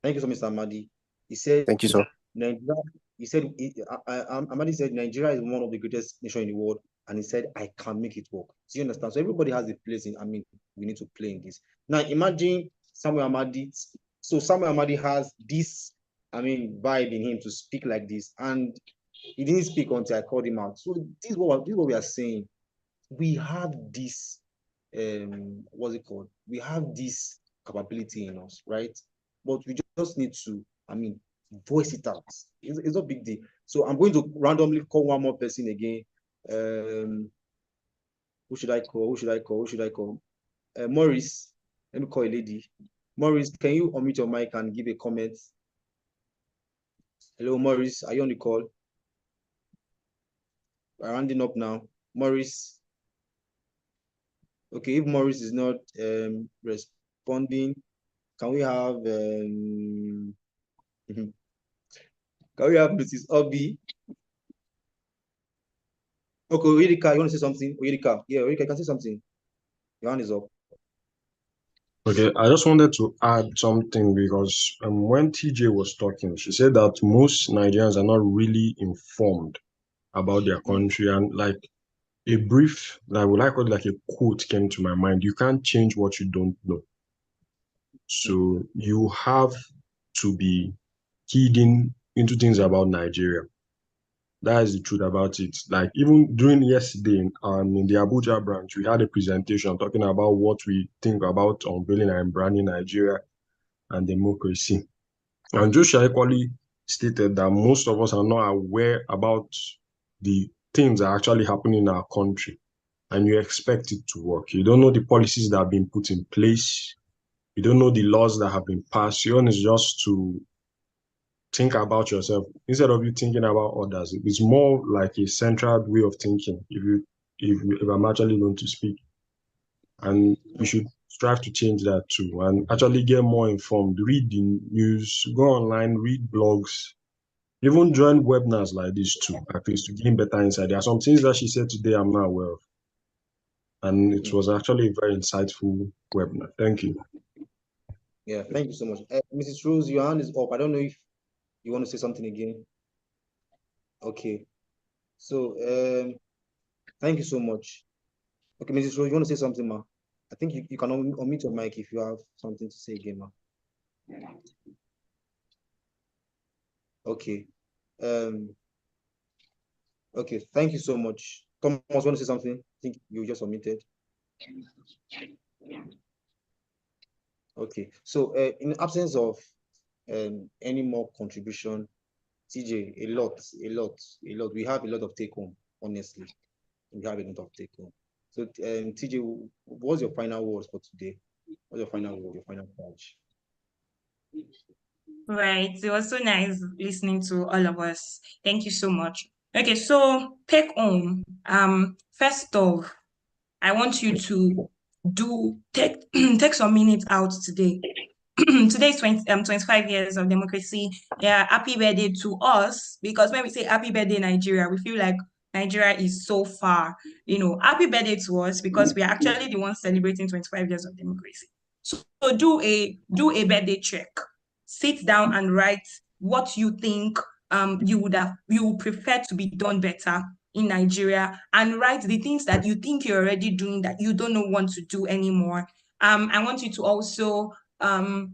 you so much, Mr. Amadi. He said, thank you, sir. Nigeria, Amadi said Nigeria is one of the greatest nations in the world, and he said, I can make it work. Do you understand? So everybody has a place in, we need to play in this. Now imagine Samuel Amadi. So Samuel Amadi has this, vibe in him to speak like this, and he didn't speak until I called him out. So this is what we are saying. We have this, what's it called? We have this capability in us, right? But we just need to, voice it out. It's not a big deal. So I'm going to randomly call one more person again. Who should I call? Maurice. Let me call a lady. Maurice, can you unmute your mic and give a comment? Hello, Maurice. Are you on the call? We're rounding up now. Maurice. Okay, if Maurice is not responding, can we have Mrs. Obi? Okay, Oyedika, you want to say something? Oyedika, yeah, Oyedika, can say something. Your hand is up. Okay, I just wanted to add something because when TJ was talking, she said that most Nigerians are not really informed about their country, and like a brief, I would like like a quote came to my mind. You can't change what you don't know. So you have to be keyed into things about Nigeria. That is the truth about it. Like even during yesterday in the Abuja branch, we had a presentation talking about what we think about unveiling and branding Nigeria and democracy. And Joshua equally stated that most of us are not aware about the things that are actually happening in our country, and you expect it to work. You don't know the policies that have been put in place. You don't know the laws that have been passed. Your own is just to think about yourself instead of you thinking about others. It's more like a centered way of thinking, if I'm actually going to speak. And we should strive to change that too, and actually get more informed, read the news, go online, read blogs, even join webinars like this too, at least to gain better insight. There are some things that she said today I'm not aware of, and it was actually a very insightful webinar. Thank you. Yeah, thank you so much. Mrs. Rose, your hand is up. I don't know if you want to say something again. Okay. So, thank you so much. Okay, Mrs. Rose, you want to say something, ma? I think you can unmute your mic if you have something to say again, ma. Okay. Okay, thank you so much. Thomas, want to say something? I think you just unmuted. Okay, so in the absence of any more contribution, TJ, a lot. We have a lot of take home, honestly. We have a lot of take home. So, TJ, what's your final words for today? What's your final word, your final charge? Right. It was so nice listening to all of us. Thank you so much. Okay, so take home. First off, I want you to take some minutes out today. Today is 25 years of democracy. Yeah, happy birthday to us, because when we say happy birthday Nigeria, we feel like Nigeria is so far. Happy birthday to us because we are actually the ones celebrating 25 years of democracy. So do a birthday check. Sit down and write what you think you would prefer to be done better in Nigeria, and write the things that you think you're already doing that you don't want to do anymore. I want you to also I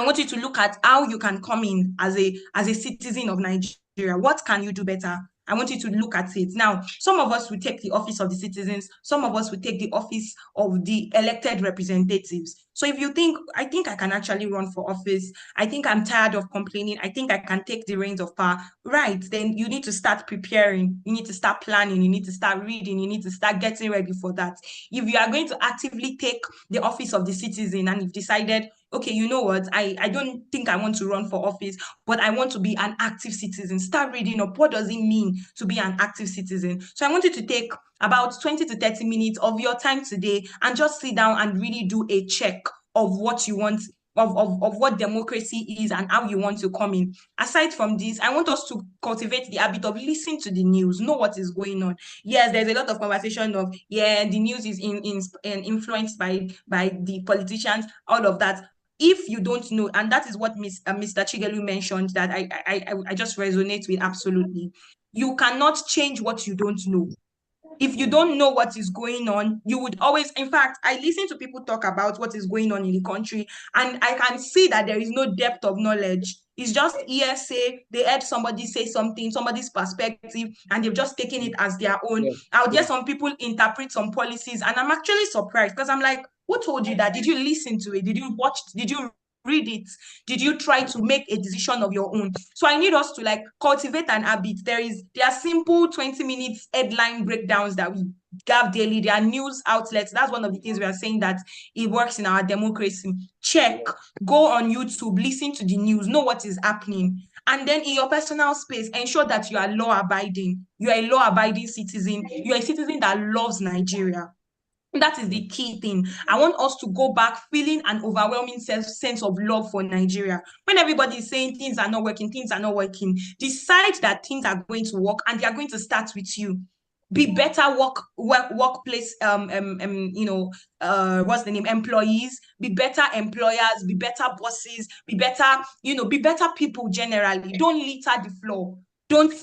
want you to look at how you can come in as a citizen of Nigeria. What can you do better? I want you to look at it. Now, some of us will take the office of the citizens, some of us will take the office of the elected representatives. So if you think, I think I can actually run for office, I think I'm tired of complaining, I think I can take the reins of power, right? Then you need to start preparing, you need to start planning, you need to start reading, you need to start getting ready for that. If you are going to actively take the office of the citizen and you've decided, okay, you know what, I don't think I want to run for office, but I want to be an active citizen. Start reading up. What does it mean to be an active citizen? So I want you to take about 20 to 30 minutes of your time today and just sit down and really do a check of what you want, of what democracy is and how you want to come in. Aside from this, I want us to cultivate the habit of listening to the news, know what is going on. Yes, there's a lot of conversation of, yeah, the news is influenced by the politicians, all of that. If you don't know, and that is what Mr. Chigelu mentioned, that I just resonate with absolutely. You cannot change what you don't know. If you don't know what is going on, you would always, in fact, I listen to people talk about what is going on in the country, and I can see that there is no depth of knowledge. It's just hearsay. They heard somebody say something, somebody's perspective, and they've just taken it as their own. Out there, some people interpret some policies, and I'm actually surprised because I'm like, who told you that? Did you listen to it? Did you watch? Did you read it? Did you try to make a decision of your own? So I need us to like cultivate an habit. There are simple 20 minutes headline breakdowns that we have daily. There are news outlets. That's one of the things we are saying that it works in our democracy. Check, go on YouTube, listen to the news, know what is happening. And then in your personal space, ensure that you are law abiding. You are a law abiding citizen. You are a citizen that loves Nigeria. That is the key thing. I want us to go back feeling an overwhelming sense of love for Nigeria. When everybody is saying things are not working, decide that things are going to work and they are going to start with you. Be better workplace, what's the name? Employees, be better employers, be better bosses, be better people generally. Don't litter the floor. Don't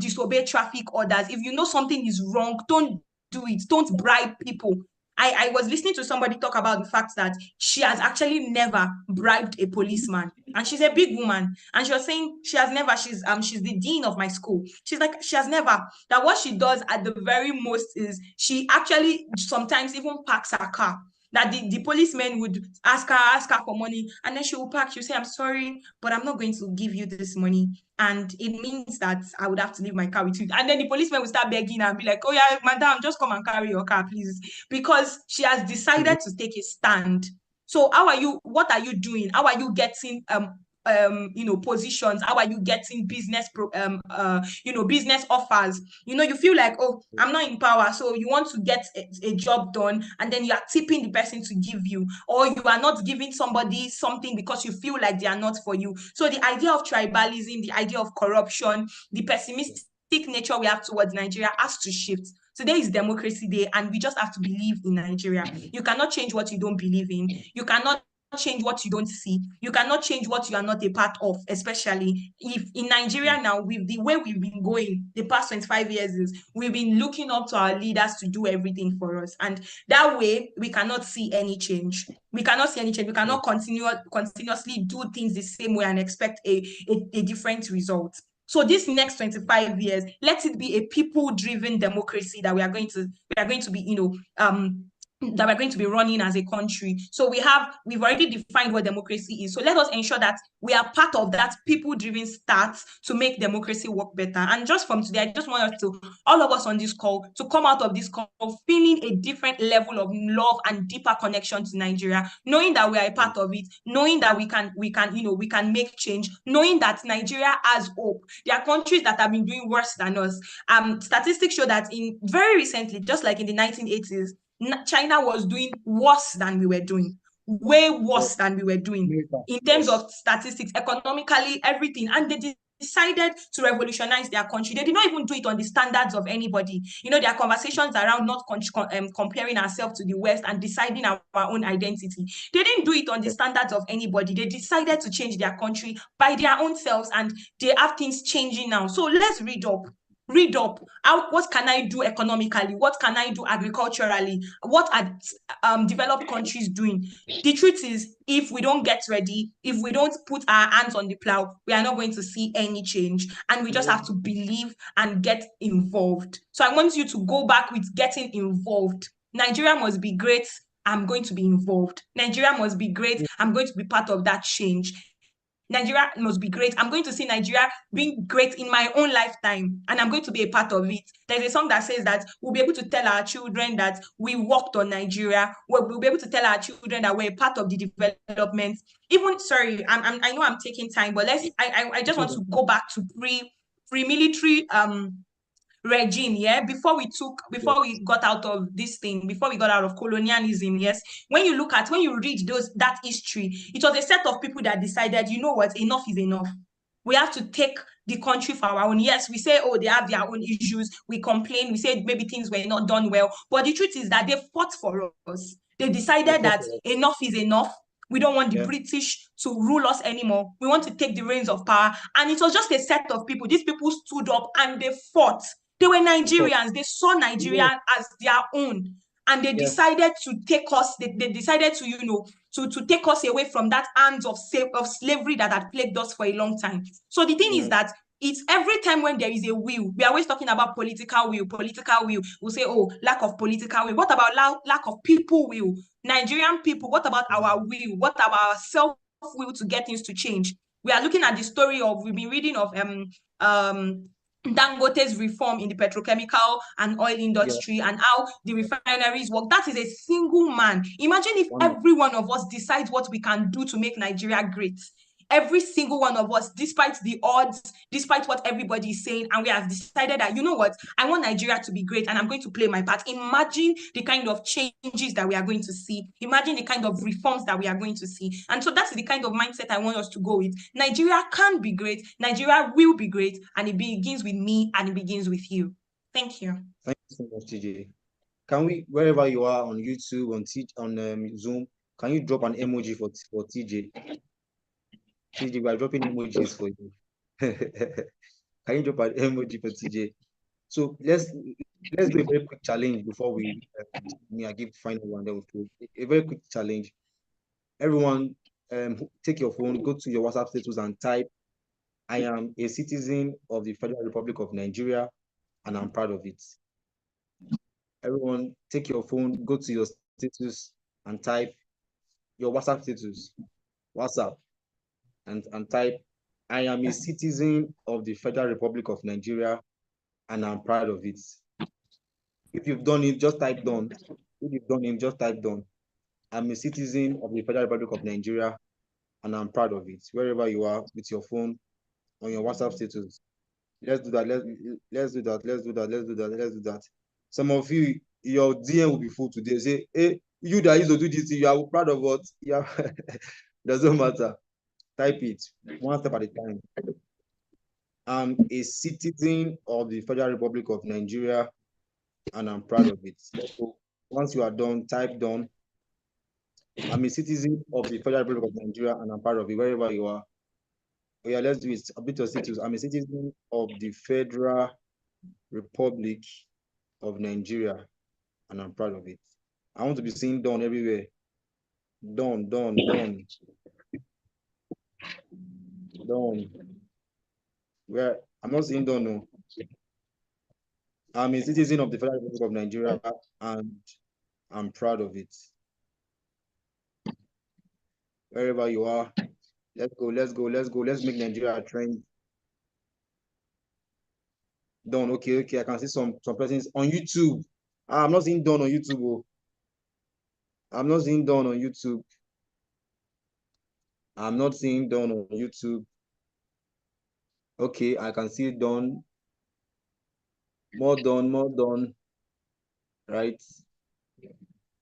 disobey traffic orders. If you know something is wrong, don't do it. Don't bribe people. I was listening to somebody talk about the fact that she has actually never bribed a policeman, and she's a big woman, and she was saying she has never. She's the dean of my school. She's like, she has never. That what she does at the very most is she actually sometimes even parks her car. That the policeman would ask her for money, and then she will park. She'll say, "I'm sorry, but I'm not going to give you this money, and it means that I would have to leave my car with you." And then the policeman will start begging and be like, "Oh yeah, madam, just come and carry your car, please," because she has decided to take a stand. So what are you doing? How are you getting positions? How are you getting business business offers? You feel like, oh, I'm not in power, so you want to get a job done, and then you are tipping the person to give you, or you are not giving somebody something because you feel like they are not for you. So the idea of tribalism, the idea of corruption, the pessimistic nature we have towards Nigeria has to shift. Today is Democracy Day, and we just have to believe in Nigeria. You cannot change what you don't believe in. You cannot change what you don't see. You cannot change what you are not a part of, especially if in Nigeria now, with the way we've been going the past 25 years, is we've been looking up to our leaders to do everything for us. And that way, we cannot see any change. We cannot see any change. We cannot continuously do things the same way and expect a different result. So this next 25 years, let it be a people-driven democracy that we are going to be, that we're going to be running as a country. So we've already defined what democracy is. So let us ensure that we are part of that people-driven start to make democracy work better. And just from today, I just want us to, all of us on this call, to come out of this call feeling a different level of love and deeper connection to Nigeria, knowing that we are a part of it, knowing that we can make change, knowing that Nigeria has hope. There are countries that have been doing worse than us. Statistics show that very recently, just like in the 1980s, China was doing worse than we were doing, way worse than we were doing in terms of statistics, economically, everything. And they decided to revolutionize their country. They did not even do it on the standards of anybody. There are conversations around not comparing ourselves to the West and deciding our own identity. They didn't do it on the standards of anybody. They decided to change their country by their own selves, and they have things changing now. So let's read up. Read up. What can I do economically? What can I do agriculturally? What are developed countries doing? The truth is, if we don't get ready, if we don't put our hands on the plow, we are not going to see any change. And we just have to believe and get involved. So I want you to go back with getting involved. Nigeria must be great. I'm going to be involved. Nigeria must be great. I'm going to be part of that change. Nigeria must be great. I'm going to see Nigeria being great in my own lifetime, and I'm going to be a part of it. There's a song that says that we'll be able to tell our children that we worked on Nigeria. We'll be able to tell our children that we're a part of the development. Even, sorry, I know I'm taking time, but I just want to go back to pre-military regime, before we got out of this thing, before we got out of colonialism. Yes, when you read that history, it was a set of people that decided, you know what, enough is enough. We have to take the country for our own. Yes, we say, oh, they have their own issues. We complain. We say maybe things were not done well. But the truth is that they fought for us. They decided that enough is enough. We don't want the British to rule us anymore. We want to take the reins of power. And it was just a set of people. These people stood up and they fought. They were Nigerians. They saw Nigeria as their own. And they decided to take us, they decided to, to take us away from that hands of slavery that had plagued us for a long time. So the thing is that it's every time when there is a will, we're always talking about political will. We'll say, oh, lack of political will. What about lack of people will? Nigerian people, what about our will? What about our self-will to get things to change? We are looking at the story of, we've been reading of Dangote's reform in the petrochemical and oil industry and how the refineries work. That is a single man. Imagine if every one of us decides what we can do to make Nigeria great. Every single one of us, despite the odds, despite what everybody is saying, and we have decided that, you know what, I want Nigeria to be great and I'm going to play my part. Imagine the kind of changes that we are going to see. Imagine the kind of reforms that we are going to see. And so that's the kind of mindset I want us to go with. Nigeria can be great. Nigeria will be great. And it begins with me and it begins with you. Thank you. Thank you so much, TJ. Can we, wherever you are on YouTube, on Zoom, can you drop an emoji for TJ? TJ, we are dropping emojis for you. Can you drop an emoji for TJ? So let's do a very quick challenge before I give final one. Then we'll a very quick challenge. Everyone, take your phone, go to your WhatsApp status and type, "I am a citizen of the Federal Republic of Nigeria, and I'm proud of it." Everyone, take your phone, go to your status and type your WhatsApp status, WhatsApp, and type, "I am a citizen of the Federal Republic of Nigeria, and I'm proud of it." If you've done it, just type done. If you've done it, just type done. "I'm a citizen of the Federal Republic of Nigeria, and I'm proud of it." Wherever you are with your phone, on your WhatsApp status. Let's do that. Let's do that. Some of you, your DM will be full today. Say, hey, you that used to do this, you are proud of what? Yeah, doesn't matter. Type it one step at a time. "I'm a citizen of the Federal Republic of Nigeria, and I'm proud of it." So once you are done, type done. "I'm a citizen of the Federal Republic of Nigeria, and I'm proud of it." Wherever you are. Oh yeah, let's do it. A bit of status. "I'm a citizen of the Federal Republic of Nigeria, and I'm proud of it." I want to be seen done everywhere. Done. Where I'm not saying done, no. "I'm a citizen of the Federal Republic of Nigeria, and I'm proud of it." Wherever you are, let's go. Let's make Nigeria a trend. Done. Okay. I can see some persons on YouTube. I'm not seeing done on YouTube. Oh. I'm not seeing done on YouTube. I'm not seeing done on YouTube. Okay, I can see done. More done. Right?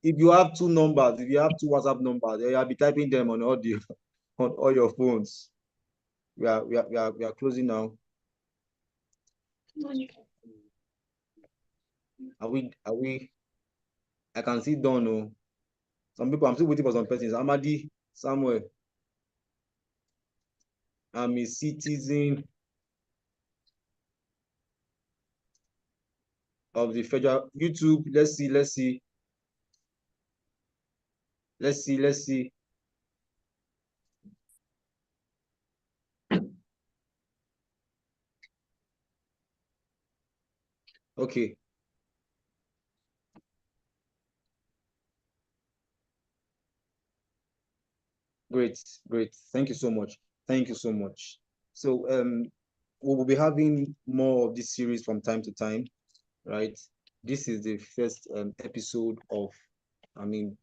If you have two numbers, if you have two WhatsApp numbers, you'll be typing them on audio on all your phones. We are closing now. Are we? I can see done. Oh. Some people, I'm still waiting for some persons. Amadi, Samuel. "I'm a citizen of the federal YouTube. Let's see. Okay. Great. Thank you so much. So we will be having more of this series from time to time, right? This is the first episode of, I mean,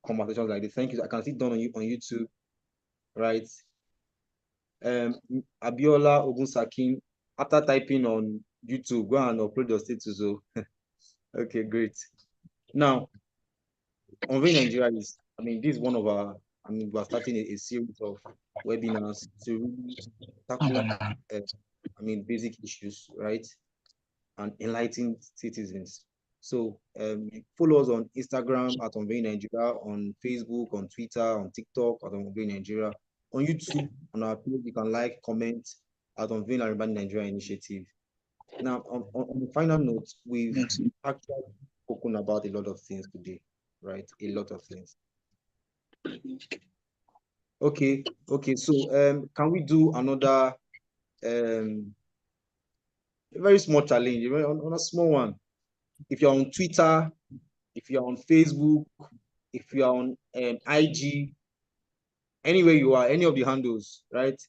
conversations like this. Thank you. I can see it done on YouTube, right? Abiola Ogunsakin, after typing on YouTube, go and upload your status. So, okay, great. Now, Unveil Nigeria is, this is one of our, we're starting a series of webinars to really tackle, basic issues, right? And enlighten citizens. So follow us on Instagram at Unveil Nigeria, on Facebook, on Twitter, on TikTok at Unveil Nigeria, on YouTube, on our page, you can like, comment at Unveil and Rebranding Nigeria Initiative. Now, on the final note, we've actually spoken about a lot of things today, right? A lot of things. Okay. So can we do another a very small challenge, on a small one? If you're on Twitter, if you're on Facebook, if you're on IG, anywhere you are, any of the handles, right?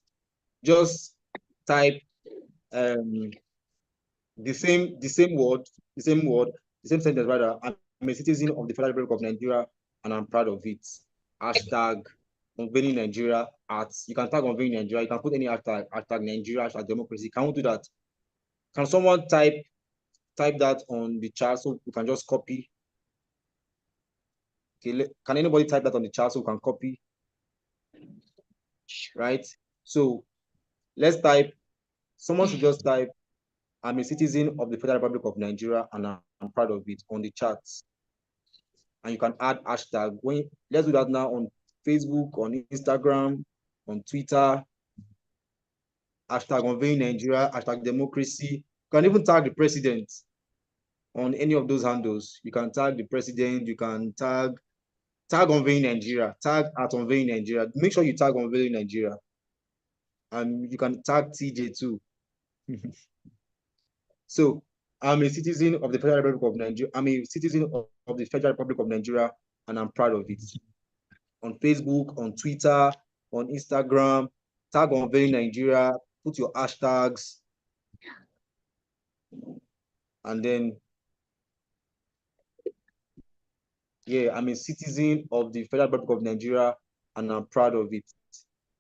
Just type the same word, the same sentence rather. I'm a citizen of the Federal Republic of Nigeria and I'm proud of it. Hashtag Unveiling Nigeria you can tag Unveiling Nigeria, you can put any hashtag Nigeria, hashtag democracy. Can we do that? Can someone type that on the chat so we can just copy? Okay, can anybody type that on the chat so we can copy? Right? So let's type, someone should just type, I'm a citizen of the Federal Republic of Nigeria and I'm proud of it on the chat. And you can add hashtag. Let's do that now on Facebook, on Instagram, on Twitter. Hashtag Unveiling Nigeria, hashtag democracy. You can even tag the president on any of those handles. You can tag the president, you can tag Unveiling Nigeria, tag at Unveiling Nigeria. Make sure you tag Unveiling Nigeria. And you can tag TJ too. So I'm a citizen of the Federal Republic of Nigeria. I'm a citizen of the Federal Republic of Nigeria, and I'm proud of it. On Facebook, on Twitter, on Instagram, tag Unveiling Nigeria, put your hashtags, and then, yeah, I'm a citizen of the Federal Republic of Nigeria, and I'm proud of it.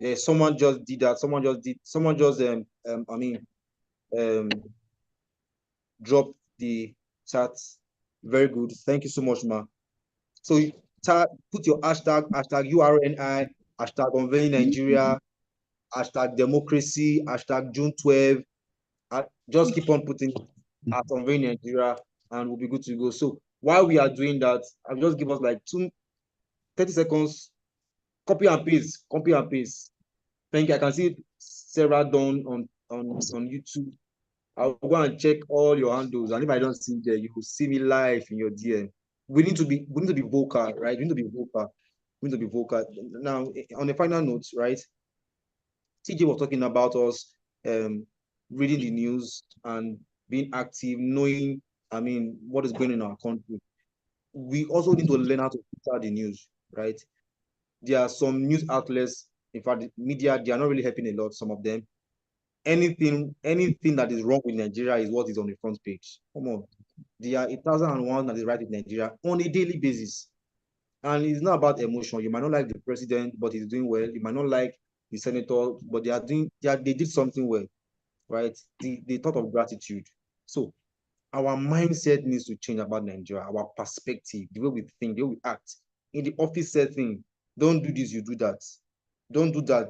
Yeah, someone just did that. Someone just dropped the chat. Very good. Thank you so much, ma. So put your hashtag URNI, hashtag Unveiling Nigeria, hashtag democracy, hashtag June 12. Just keep on putting at Unveiling Nigeria and we'll be good to go. So while we are doing that, I'll just give us like 30 seconds. Copy and paste. Thank you. I can see Sarah done on YouTube. I'll go and check all your handles, and if I don't see you there, you will see me live in your DM. We need to be vocal, right? We need to be vocal. Now, on the final note, right? TJ was talking about us reading the news and being active, knowing, what is going on in our country. We also need to learn how to filter the news, right? There are some news outlets, in fact, the media, they are not really helping a lot, some of them. Anything that is wrong with Nigeria is what is on the front page. Come on. There are 1,001 that is right with Nigeria on a daily basis. And it's not about emotion. You might not like the president, but he's doing well. You might not like the senator, but they did something well, right? The thought of gratitude. So our mindset needs to change about Nigeria, our perspective, the way we think, the way we act. In the office setting, don't do this, you do that. Don't do that.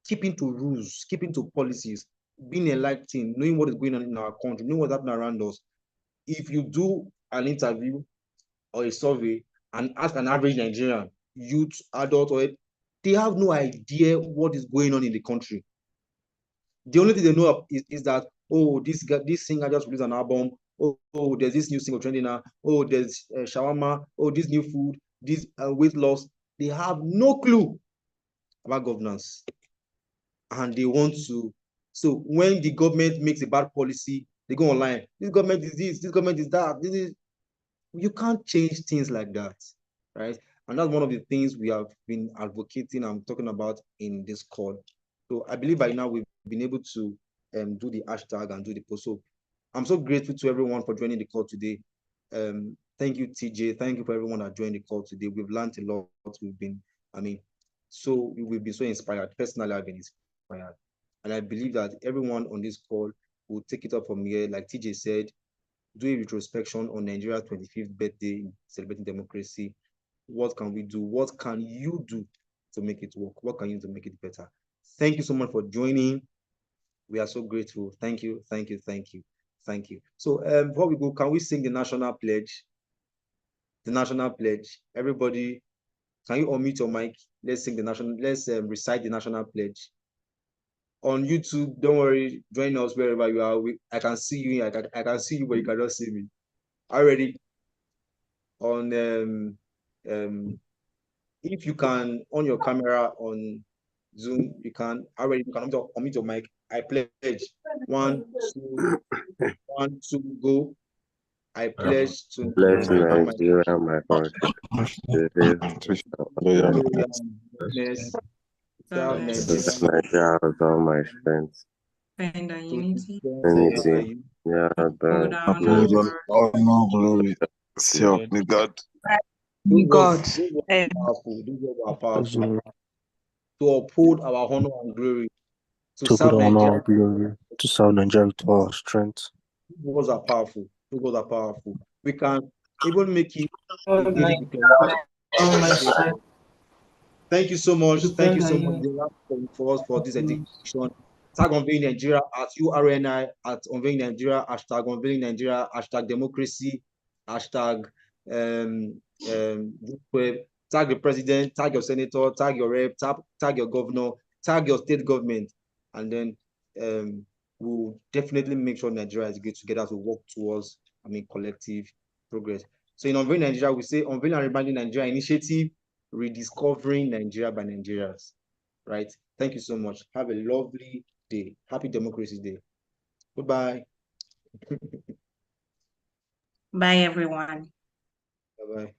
Keeping to rules, keeping to policies, being enlightened, knowing what is going on in our country, knowing what's happening around us. If you do an interview or a survey and ask an average Nigerian, youth, adult, they have no idea what is going on in the country. The only thing they know is that, oh, this singer just released an album, oh, there's this new single trending now. Oh, there's shawarma. Oh, this new food, this weight loss. They have no clue about governance, and they want to. So when the government makes a bad policy, they go online. This government is this government is that. This is, you can't change things like that, right? And that's one of the things we have been advocating and talking about in this call. So I believe by now we've been able to do the hashtag and do the post. So I'm so grateful to everyone for joining the call today. Thank you, TJ. Thank you for everyone that joined the call today. We've learned a lot. We've been so inspired. Personally, I've been inspired. And I believe that everyone on this call will take it up from here. Like TJ said, do a retrospection on Nigeria's 25th birthday, celebrating democracy. What can we do? What can you do to make it work? What can you do to make it better? Thank you so much for joining. We are so grateful. Thank you, thank you, thank you, thank you. So before we go, can we sing the national pledge? The national pledge. Everybody, can you unmute your mic? Let's sing the national, let's recite the national pledge. On YouTube, don't worry, join us wherever you are. I can see you, I can see you, but you cannot see me. Already on if you can on your camera on Zoom, you can unmute your mic. I pledge 1, 2, 1, 2, go. I pledge to Bless Nigeria, Nigeria, my country. Bless Nigeria with all my strength. and unity. Unity. Yeah, Hold the on, Glory, Lord. honor, glory. Self, the God. God. Those are powerful. To uphold our honor and glory. To serve Nigeria. To serve Nigeria with all our strength. Those are powerful. Those are powerful. We can even make it. Thank you so much. Thank you so much for us for this edition. Tag Unveiling Nigeria at URNI at Unveiling Nigeria, hashtag Unveiling Nigeria, hashtag democracy, hashtag tag the president, tag your senator, tag your rep, tag your governor, tag your state government, and then we'll definitely make sure Nigeria is good together to work towards collective progress. So in Unveiling Nigeria, we say Unveiling and Rebranding Nigeria Initiative, rediscovering Nigeria by Nigerians. Right? Thank you so much. Have a lovely day. Happy Democracy Day. Goodbye. Bye, everyone. Bye-bye.